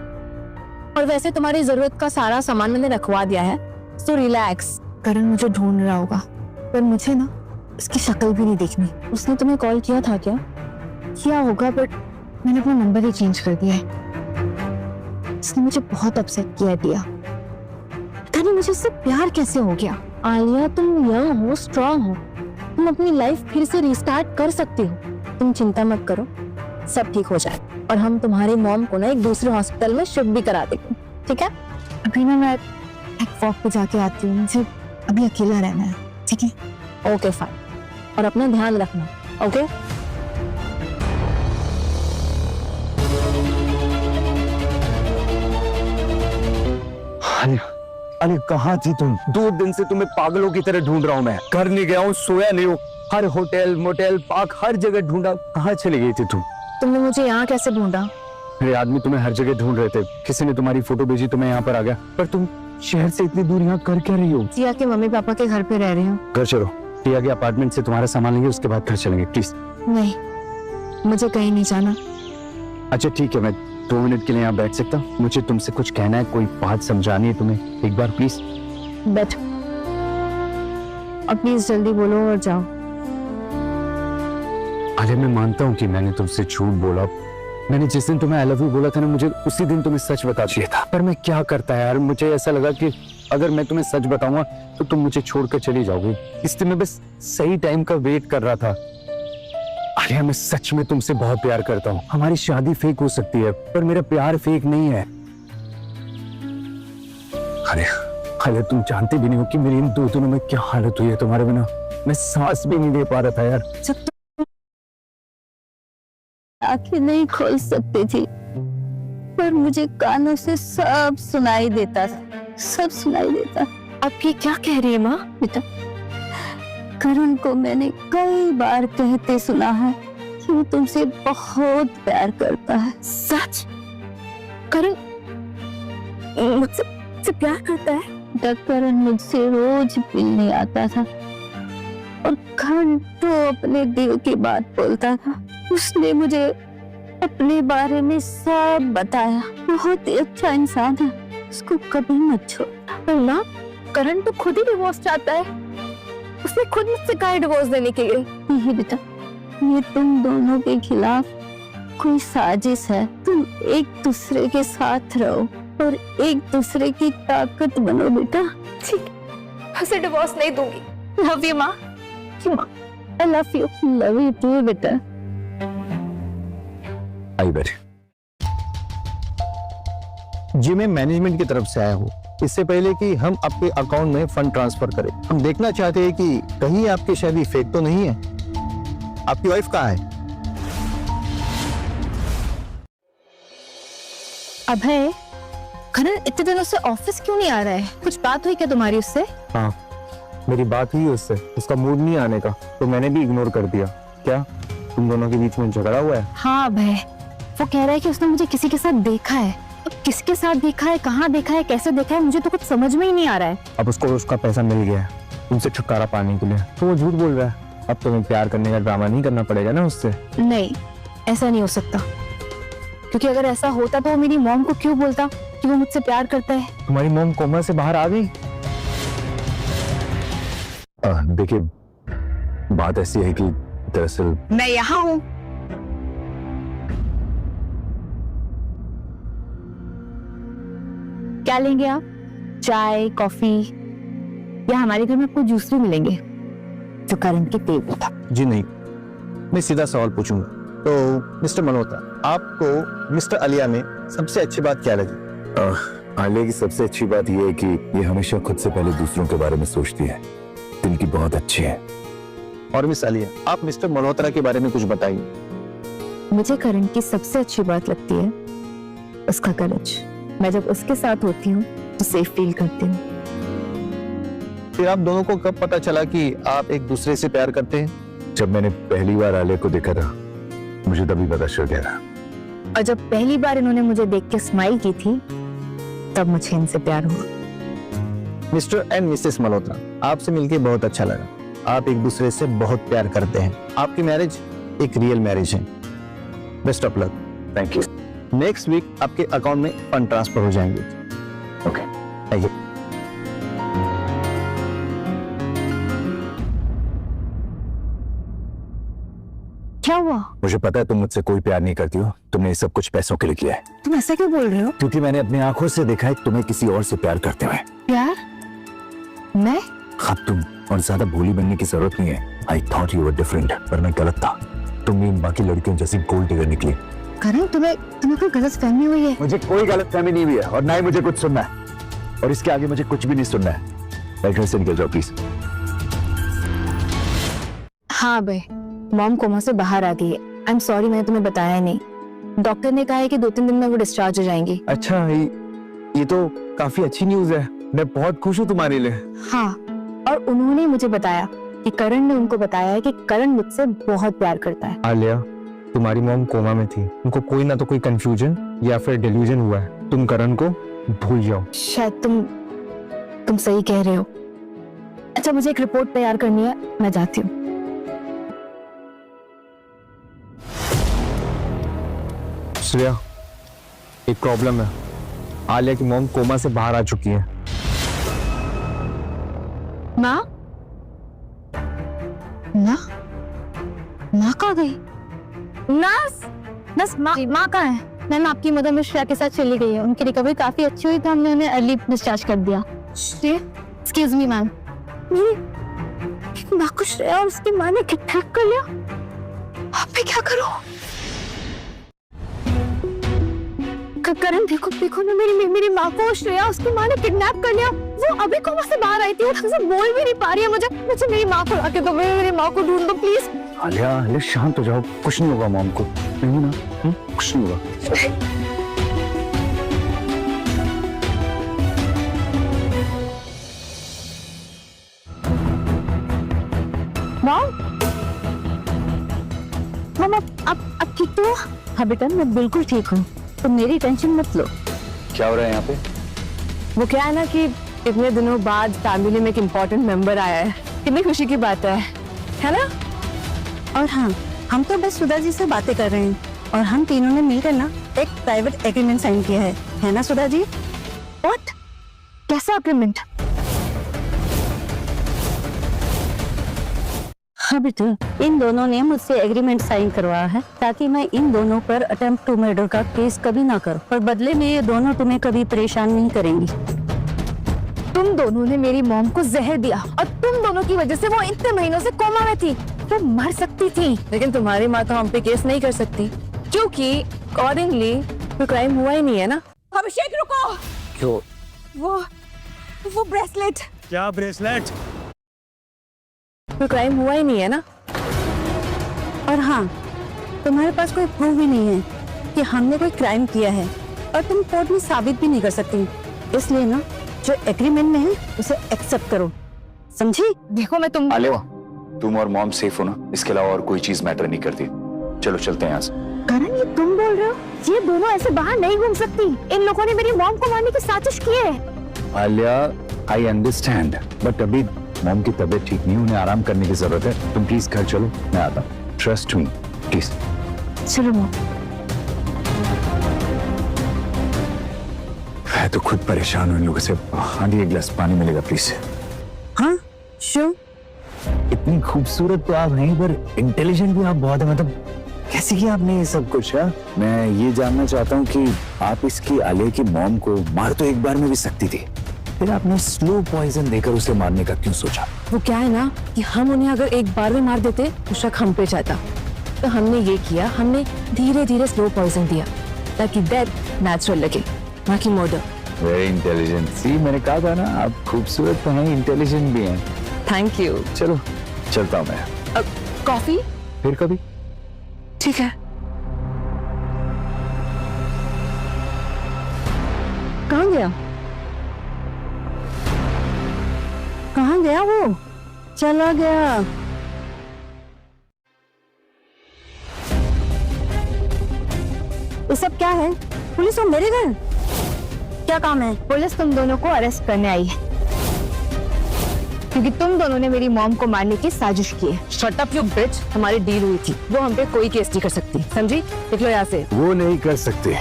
Speaker 3: और वैसे तुम्हारी जरूरत का सारा सामान मैंने रखवा दिया है, सो रिलैक्स। करण मुझे ढूंढ रहा होगा, पर मुझे ना उसकी शक्ल भी नहीं देखनी। उसने तुम्हें कॉल किया था क्या? किया होगा, बट मैंने अपना नंबर ही चेंज कर दिया है। उसने मुझे बहुत अपसेट किया दिया। पता नहीं मुझे उससे प्यार कैसे हो गया। आलिया, तुम यंग हो, स्ट्रांग हो, तुम अपनी लाइफ फिर से रिस्टार्ट कर सकती हो। तुम चिंता मत करो, सब ठीक हो जाए, और हम तुम्हारी मॉम को ना एक दूसरे हॉस्पिटल में शिफ्ट भी करा देंगे, ठीक है? अभी ना मैं एक वॉक पे जाके आती हूँ, मुझे अभी अकेला रहना है, ठीक है? ओके फाइन, और अपना ध्यान रखना, ओके?
Speaker 5: अरे कहाँ थी तुम? 2 दिन से तुम्हें पागलों की तरह ढूंढ रहा हूँ मैं। घर नहीं गया हूँ, सोया नहीं हूँ, हर होटल, मोटेल, पार्क, हर जगह ढूंढा। कहाँ चली गई थी तुम?
Speaker 3: तुमने मुझे यहाँ कैसे ढूंढा?
Speaker 2: मेरे आदमी तुम्हें हर जगह ढूंढ रहे थे। किसी ने तुम्हारी फोटो भेजी तो मैं यहाँ पर आ गया।
Speaker 5: पर तुम शहर से इतनी दूर यहाँ कर क्या रही हो?
Speaker 3: टिया के मम्मी पापा के घर पे रह रही हूँ।
Speaker 2: घर चलो, टिया के अपार्टमेंट से तुम्हारा सामान लेंगे, उसके बाद घर चलेंगे, प्लीज।
Speaker 3: नहीं, मुझे कहीं नहीं जाना।
Speaker 2: अच्छा ठीक है, मैं 2 मिनट के लिए यहाँ बैठ सकता हूँ? मुझे तुमसे कुछ कहना है, कोई बात समझानी है तुम्हें, एक बार प्लीज।
Speaker 3: बैठ, अब प्लीज जल्दी बोलो और जाओ।
Speaker 2: अरे मैं मानता हूँ कि मैंने तुमसे झूठ बोला। मैंने जिस दिन तुम्हें आई लव यू बोला था ना, मुझे उसी दिन तुम्हें सच बता दिया था। पर मैं क्या करता है यार, मुझे ऐसा लगा कि अगर मैं तुम्हें सच बताऊंगा तो तुम मुझे छोड़कर चली जाओगी, इसलिए मैं बस सही टाइम का वेट कर रहा था। अरे मैं सच में तुमसे बहुत प्यार करता हूँ। हमारी शादी फेक हो सकती है, पर मेरा प्यार फेक नहीं है। अरे तुम जानते भी नहीं हो कि मेरी इन 2 दिनों में क्या हालत हुई है तुम्हारे बिना। मैं सांस भी नहीं दे पा रहा था यार।
Speaker 1: जब तुम आंखें नहीं खोल सकती थी, पर मुझे कानों से सब सुनाई देता था, सब सुनाई देता।
Speaker 3: अब ये क्या कह रही है माँ?
Speaker 1: बेटा, करण को मैंने कई बार कहते सुना है कि वो तुमसे बहुत प्यार करता है।
Speaker 3: सच? करण मुझसे प्यार करता है?
Speaker 1: करण मुझसे रोज मिलने आता था और घंटों अपने दिल की बात बोलता था। उसने मुझे अपने बारे में सब बताया। बहुत ही अच्छा इंसान है, उसको कभी मत छोड़ना।
Speaker 3: पर माँ, करण तो खुद ही डिवोर्स चाहता है। उसने खुद मुझसे कहा डिवोर्स देने के लिए।
Speaker 1: नहीं बेटा, ये तुम दोनों के खिलाफ
Speaker 3: कोई साजिश है। तुम एक दूसरे के साथ रहो और एक दूसरे की ताकत बनो बेटा। ठीक, उसे डिवोर्स नहीं दूंगी। लव यू माँ। आई लव यू टू बेटा।
Speaker 2: आई बैठे।
Speaker 5: जी मैं मैनेजमेंट की तरफ से आया हूँ। इससे पहले कि हम आपके अकाउंट में फंड ट्रांसफर करें, हम देखना चाहते हैं कि कहीं आपकी शादी फेक तो नहीं है। आपकी वाइफ कहाँ है?
Speaker 3: अभय, करण इतने दिनों से ऑफिस क्यों नहीं आ रहा है? कुछ बात हुई क्या तुम्हारी उससे?
Speaker 5: हाँ, मेरी बात हुई उससे। उसका मूड नहीं आने का, तो मैंने भी इग्नोर कर दिया। क्या तुम दोनों के बीच में झगड़ा हुआ है?
Speaker 3: हाँ अभय, वो कह रहा है कि उसने मुझे किसी के साथ देखा है। अब किसके साथ देखा है, कहाँ देखा है, कैसे देखा है, मुझे तो कुछ समझ में ही नहीं आ रहा है।
Speaker 5: अब उसको उसका पैसा मिल गया है तुमसे छुटकारा पाने के लिए, तो वो झूठ बोल रहा है। अब तुम्हें प्यार करने का ड्रामा नहीं करना पड़ेगा ना उससे।
Speaker 3: नहीं, ऐसा नहीं हो सकता, क्योंकि अगर ऐसा होता तो वो मेरी मॉम को क्यों बोलता कि वो मुझसे प्यार करता है?
Speaker 5: तुम्हारी मॉम कोमा से बाहर आ गई?
Speaker 2: देखिए, बात ऐसी है कि दरअसल
Speaker 1: मैं यहाँ हूँ।
Speaker 3: क्या लेंगे आप? चाय, कॉफी, या हमारे घर में आपको जूस भी मिलेंगे जो करण के पेट में था।
Speaker 5: जी नहीं, मैं सीधा सवाल पूछूंगा। तो मिस्टर मल्होत्रा, आपको मिस्टर आलिया में सबसे अच्छी बात क्या लगी?
Speaker 2: आलिया की सबसे अच्छी बात यह है कि ये हमेशा खुद से पहले दूसरों के बारे में सोचती है। दिल की बहुत अच्छी है।
Speaker 5: और मिस आलिया, आप मिस्टर मल्होत्रा के बारे में कुछ बताइए।
Speaker 3: मुझे करण की सबसे अच्छी बात लगती है उसका करेज। मैं जब उसके साथ होती हूँ तो सेफ फील करती हूँ।
Speaker 5: फिर आप दोनों को कब पता चला कि आप एक दूसरे से प्यार करते हैं?
Speaker 2: जब मैंने पहली बार आलिया को देखा था, मुझे तभी पता चल गया था।
Speaker 3: और जब पहली बार इन्होंने मुझे देख के स्माइल की थी, तब मुझे इनसे प्यार हुआ।
Speaker 5: मिस्टर एंड मिसेस मल्होत्रा, आपसे मिलके बहुत अच्छा लगा। आप एक दूसरे से बहुत प्यार करते हैं। आपकी मैरिज एक रियल मैरिज है। Best of luck.
Speaker 2: Thank you.
Speaker 5: Next week आपके अकाउंट में फंड ट्रांसफर हो जाएंगे।
Speaker 2: ओके,
Speaker 5: आइए।
Speaker 3: क्या हुआ?
Speaker 2: मुझे पता है तुम मुझसे कोई प्यार नहीं करती हो। तुमने ये सब कुछ पैसों के लिए किया है।
Speaker 3: तुम ऐसा क्यों बोल रहे हो?
Speaker 2: क्योंकि मैंने अपनी आंखों से देखा है तुम्हें किसी और से प्यार करते हुए।
Speaker 3: प्यार? मैं?
Speaker 2: अब तुम और ज्यादा भोली बनने की जरूरत नहीं है। I thought you were different, पर मैं गलत था। तुम इन बाकी लड़कियों जैसी गोल्ड डिगर निकली।
Speaker 3: करण, तुम्हें कोई गलत फहमी हुई है?
Speaker 2: मुझे कोई गलत फहमी नहीं हुई है, और ना ही मुझे कुछ सुनना है। और इसके आगे मुझे कुछ भी नहीं सुनना है। घर से निकल जाओ प्लीज।
Speaker 3: हाँ भाई, मॉम कोमा से बाहर आ गई है। आई एम सॉरी, मैंने तुम्हें बताया नहीं। डॉक्टर ने कहा है कि 2-3 दिन में वो डिस्चार्ज हो जाएंगी।
Speaker 5: अच्छा, ये तो काफी अच्छी न्यूज है। मैं बहुत खुश हूँ तुम्हारे लिए।
Speaker 3: हाँ, और उन्होंने मुझे बताया कि करण ने उनको बताया है कि करण मुझसे बहुत प्यार करता है।
Speaker 5: आलिया, तुम्हारी मॉम कोमा में थी। उनको कोई ना तो कोई कंफ्यूजन या फिर डिल्यूजन हुआ है। तुम करण को भूल जाओ।
Speaker 3: शायद तुम सही कह रहे हो। अच्छा, मुझे एक रिपोर्ट तैयार करनी है, मैं जाती हूँ।
Speaker 5: श्रेया, एक प्रॉब्लम है। आलिया की मॉम कोमा से बाहर आ चुकी है।
Speaker 3: माँ? माँ कहाँ गई? नस माँ कहाँ है? मैम, आपकी मदर मिस श्रेया के साथ चली गई है। उनकी रिकवरी काफी अच्छी हुई तो हमने उन्हें अर्ली डिस्चार्ज कर दिया। एक्सक्यूज मी मैम, मेरी माँ को श्रेया और उसकी माँ ने किडनैप कर लिया। अब मैं क्या करूँ? करण, देखो ना, मेरी माँ को श्रेया उसकी माँ ने किडनैप कर लिया। वो अभी कोमा से बाहर आई थी, वो ढंग से बोल भी नहीं पा रही है। मुझे मेरी माँ को लाके दो, मेरी माँ को ढूंढ दो प्लीज।
Speaker 2: आलिया, शांत हो जाओ। कुछ नहीं होगा मॉम को। नहीं ना, कुछ नहीं होगा।
Speaker 3: मॉम, अब ठीक तो? हाँ बेटा, मैं बिल्कुल ठीक हूँ, तुम मेरी टेंशन मत लो।
Speaker 2: क्या हो रहा है यहाँ पे?
Speaker 7: वो क्या है ना कि इतने दिनों बाद फैमिली में एक इम्पोर्टेंट मेंबर आया है। कितनी खुशी की बात है ना?
Speaker 1: और हाँ, हम तो बस सुधा जी से बातें कर रहे हैं, और हम तीनों ने मिलकर ना एक प्राइवेट एग्रीमेंट साइन किया है ना सुधा जी?
Speaker 3: व्हाट? कैसा एग्रीमेंट?
Speaker 1: हाँ बेटा, इन दोनों ने मुझसे एग्रीमेंट साइन करवाया है ताकि मैं इन दोनों पर अटेम्प्ट टू मर्डर का केस कभी ना करूं, पर बदले में ये दोनों तुम्हें कभी परेशान नहीं करेंगी।
Speaker 3: तुम दोनों ने मेरी मॉम को जहर दिया और तुम दोनों की वजह से वो इतने महीनों से कोमा में थी। वो मर सकती थी।
Speaker 7: लेकिन तुम्हारी माँ तो हम पे केस नहीं कर सकती क्योंकि अकॉर्डिंगली कोई क्राइम हुआ ही नहीं है ना।
Speaker 1: अभिषेक रुको।
Speaker 2: क्यों?
Speaker 1: वो ब्रेसलेट।
Speaker 6: क्या ब्रेसलेट?
Speaker 7: कोई क्राइम हुआ ही नहीं है ना।
Speaker 1: और हाँ, तुम्हारे पास कोई प्रूफ भी नहीं है कि हमने कोई क्राइम किया है और तुम कोर्ट में साबित भी नहीं कर सकती। इसलिए ना, जो एग्रीमेंट में है उसे एक्सेप्ट करो, समझी?
Speaker 3: देखो मैं तुम
Speaker 2: आलिया, तुम और मॉम सेफ हो ना, इसके अलावा और कोई चीज मैटर नहीं करती। चलो चलते हैं यहाँ से।
Speaker 3: करण, ये तुम बोल रहे हो? ये दोनों ऐसे बाहर नहीं घूम सकती। इन लोगों ने मेरी मॉम को मारने की साजिश की है।
Speaker 2: आलिया, आई अंडरस्टैंड, बट अभी मॉम की तबीयत ठीक नहीं है, उन्हें आराम करने की जरूरत है। तुम प्लीज घर चलो, मैं आता हूँ। Trust me please.
Speaker 3: चलो मॉम।
Speaker 2: मैं तो खुद परेशान हूँ इन लोगों से। आंटी, एक गिलास पानी मिलेगा प्लीज?
Speaker 1: हाँ श्योर।
Speaker 2: इतनी खूबसूरत तो आप नहीं, पर इंटेलिजेंट भी आप बहुत है। मतलब कैसे किया आपने ये सब कुछ? है, मैं ये जानना चाहता हूँ कि आप इसकी आलिया की मॉम को मार तो एक बार में भी सकती थी, फिर आपने स्लो पॉइजन देकर उसे मारने का क्यों सोचा?
Speaker 7: वो क्या है ना कि हम उन्हें अगर एक बार में मार देते तो शक हम पे जाता, तो हमने ये किया, हमने धीरे धीरे स्लो पॉइजन दिया ताकि डेथ नेचुरल लगे, ना कि मर्डर।
Speaker 2: Very intelligent. सी, मैंने कहा था ना, आप खूबसूरत तो हैं, इंटेलिजेंट भी हैं।
Speaker 7: Thank you.
Speaker 2: चलो चलता हूँ मैं।
Speaker 7: कॉफी?
Speaker 2: फिर कभी।
Speaker 7: ठीक है।
Speaker 1: कहाँ गया? कहाँ गया वो? चला गया। ये सब क्या है? पुलिस और मेरे घर क्या काम है?
Speaker 3: पुलिस तुम दोनों को अरेस्ट करने आई है क्योंकि तुम दोनों ने मेरी मॉम को मारने की साजिश की है।
Speaker 7: शट अप यू बिच। हमारी डील हुई थी, वो हम पे कोई केस नहीं कर सकती, समझी? निकलो यहाँ से।
Speaker 2: वो नहीं कर सकते,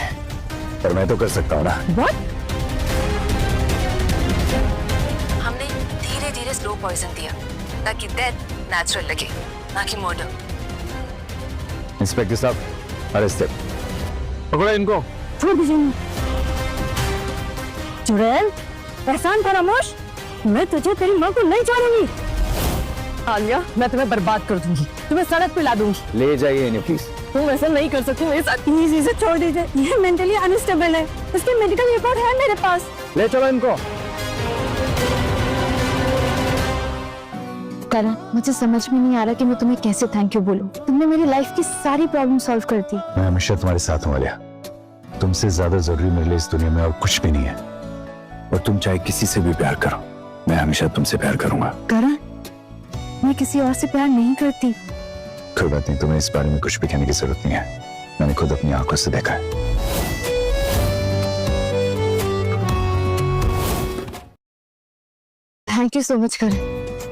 Speaker 2: पर मैं तो कर सकता हूँ ना।
Speaker 7: What? हमने धीरे धीरे स्लो पॉइजन दिया ताकि डेथ नेचुरल लगे, ना कि मर्डर।
Speaker 2: इंस्पेक्टर साहब, अरेस्ट।
Speaker 6: पकड़ो इनको।
Speaker 1: छोड़ दीजिए। चुड़ैल, एहसान फरामोश, मैं तुझे तेरी माँ को नहीं छोड़ूंगी।
Speaker 7: आलिया, मैं तुम्हें बर्बाद कर दूंगी, तुम्हें सड़क पे ला दूंगी।
Speaker 2: ले जाइए इन्हें प्लीज।
Speaker 7: तुम ऐसा नहीं कर सकती मेरे साथ।
Speaker 1: प्लीज इसे छोड़ दीजिए, ये मेंटली अनस्टेबल है। इसकी मेडिकल रिपोर्ट है मेरे पास।
Speaker 2: ले चलो इनको।
Speaker 3: करण, मुझे समझ में नहीं आ रहा कि मैं तुम्हें कैसे थैंक यू बोलूं। तुमने मेरी लाइफ की सारी प्रॉब्लम सॉल्व कर दी।
Speaker 2: मैं हमेशा तुम्हारे साथ हूँ आलिया। तुमसे ज्यादा जरूरी मेरे लिए इस दुनिया में और कुछ भी नहीं है। और तुम चाहे किसी से भी प्यार करो, मैं हमेशा तुमसे प्यार करूंगा।
Speaker 3: करण, मैं किसी और से प्यार नहीं करती।
Speaker 2: कोई बात नहीं, तुम्हें इस बारे में कुछ भी कहने की जरूरत नहीं है। मैंने खुद अपनी आंखों से देखा है।
Speaker 3: थैंक यू सो मच करण,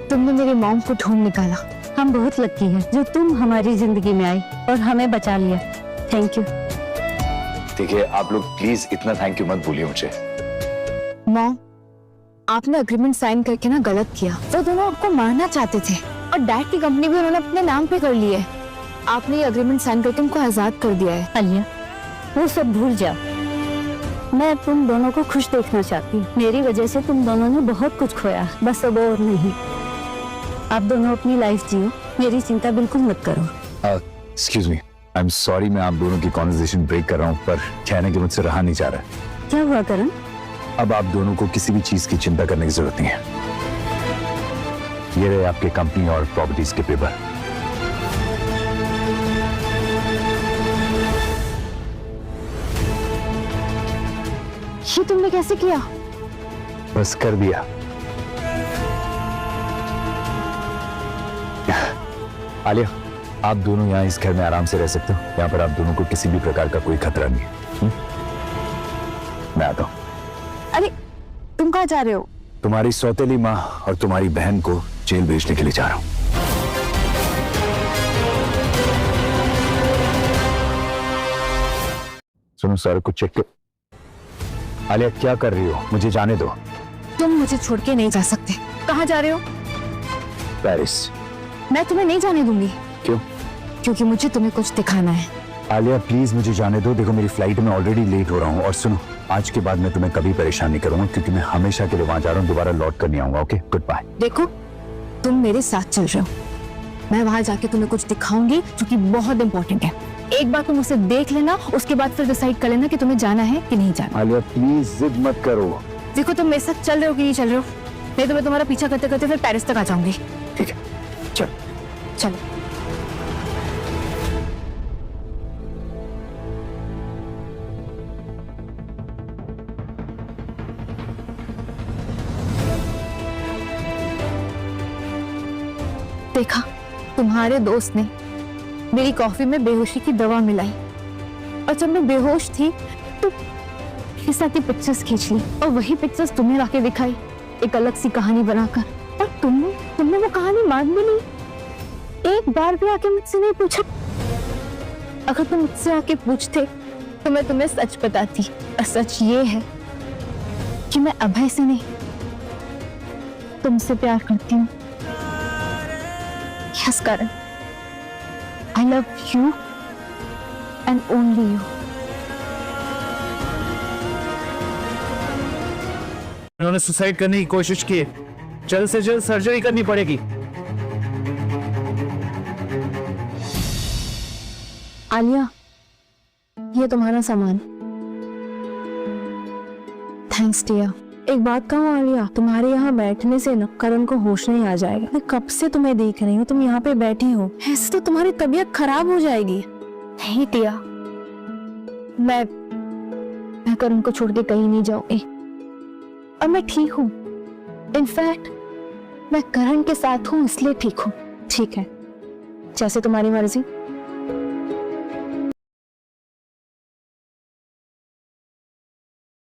Speaker 3: तुमने मेरी मॉम को ढूंढ निकाला।
Speaker 1: हम बहुत लकी हैं जो तुम हमारी जिंदगी में आई और हमें बचा लिया। Thank you.
Speaker 2: ठीक है, आप लोग प्लीज इतना थैंक यू मत भूलिए मुझे।
Speaker 3: मॉम, आपने एग्रीमेंट साइन करके ना गलत किया। वो दोनों आपको मारना चाहते थे और डैड की कंपनी भी उन्होंने अपने नाम पे कर ली है। आपने ये एग्रीमेंट साइन करके उनको आजाद कर दिया है।
Speaker 1: आलिया, वो सब भूल जाओ। मैं तुम दोनों को खुश देखना चाहती हूँ। मेरी वजह से तुम दोनों ने बहुत कुछ खोया, बस अब और नहीं। आप दोनों अपनी लाइफ जियो, मेरी चिंता बिल्कुल मत करो।
Speaker 2: Excuse me, I am sorry, मैं आप दोनों की कॉन्वर्सेशन ब्रेक कर रहा हूँ, पर कहने के मुझसे रहा नहीं जा रहा।
Speaker 1: क्या हुआ करण?
Speaker 2: अब आप दोनों को किसी भी चीज की चिंता करने की जरूरत नहीं है। ये रहे आपके कंपनी और प्रॉपर्टीज के पेपर।
Speaker 3: ये तुमने कैसे किया?
Speaker 2: बस कर दिया। आलिया, आप दोनों यहाँ इस घर में आराम से रह सकते हो। यहाँ पर आप दोनों को किसी भी प्रकार का कोई खतरा नहीं है। मैं आता हूँ।
Speaker 3: अरे, तुम कहाँ जा रहे हो?
Speaker 2: तुम्हारी सौतेली माँ और तुम्हारी बहन को जेल भेजने के लिए जा रहा हूँ। सुनो, सारा कुछ चेक कर। आलिया, क्या कर रही हो? मुझे जाने दो।
Speaker 3: तुम मुझे छोड़ के नहीं जा सकते। कहाँ जा रहे हो?
Speaker 2: पेरिस।
Speaker 3: मैं तुम्हें नहीं जाने दूंगी।
Speaker 2: क्यों?
Speaker 3: क्योंकि मुझे तुम्हें कुछ दिखाना है।
Speaker 2: आलिया प्लीज मुझे जाने दो। देखो मेरी फ्लाइट में ऑलरेडी लेट हो रहा हूँ, और सुनो आज के बाद मैं तुम्हें कभी परेशान नहीं करूंगा, क्योंकि मैं हमेशा के लिए वहां जा रहा हूँ, दोबारा लौट कर नहीं आऊंगा। Okay, good bye.
Speaker 3: देखो तुम मेरे साथ चल रहे हो, मैं वहां जाके तुम्हें कुछ दिखाऊंगी जो कि बहुत इंपॉर्टेंट है। एक बार तुम उसे देख लेना, उसके बाद फिर डिसाइड कर लेना कि तुम्हें जाना है कि नहीं जाना।
Speaker 2: आलिया प्लीज जिद मत करो।
Speaker 3: देखो तुम मेरे साथ चल रहे हो कि नहीं चल रहे हो, नहीं तो मैं तुम्हारा पीछा करते करते फिर पेरिस तक आ जाऊंगी।
Speaker 2: ठीक है, चल।
Speaker 3: चलो। देखा, तुम्हारे दोस्त ने मेरी कॉफी में बेहोशी की दवा मिलाई, और जब मैं बेहोश थी तो मेरे साथ ही पिक्चर्स खींच ली, और वही पिक्चर्स तुम्हें लाके दिखाई एक अलग सी कहानी बनाकर। और तुमने वो कहानी मान भी ली, एक बार भी आके मुझसे नहीं पूछा। अगर तुम मुझसे आके पूछते तो मैं तुम्हें सच बताती, और सच ये है कि मैं अभय से नहीं तुमसे प्यार करती हूँ। Yes Karan, I love you and only you.
Speaker 5: उन्होंने सुसाइड करने की कोशिश की, जल्द से जल्द सर्जरी करनी पड़ेगी।
Speaker 3: आलिया, ये तुम्हारा सामान। Thanks dear.
Speaker 7: एक बात कहूँ आलिया, तुम्हारे यहाँ बैठने से ना करण को होश नहीं आ जाएगा। मैं कब से तुम्हें देख रही हूँ, तुम यहाँ पे बैठी हो, ऐसे तो तुम्हारी तबीयत खराब हो जाएगी।
Speaker 3: नहीं टिया, मैं करण को छोड़ के कहीं नहीं जाऊंगी, और मैं ठीक हूँ। इनफैक्ट मैं करण के साथ हूँ इसलिए ठीक हूँ।
Speaker 7: ठीक है,
Speaker 3: जैसे तुम्हारी मर्जी।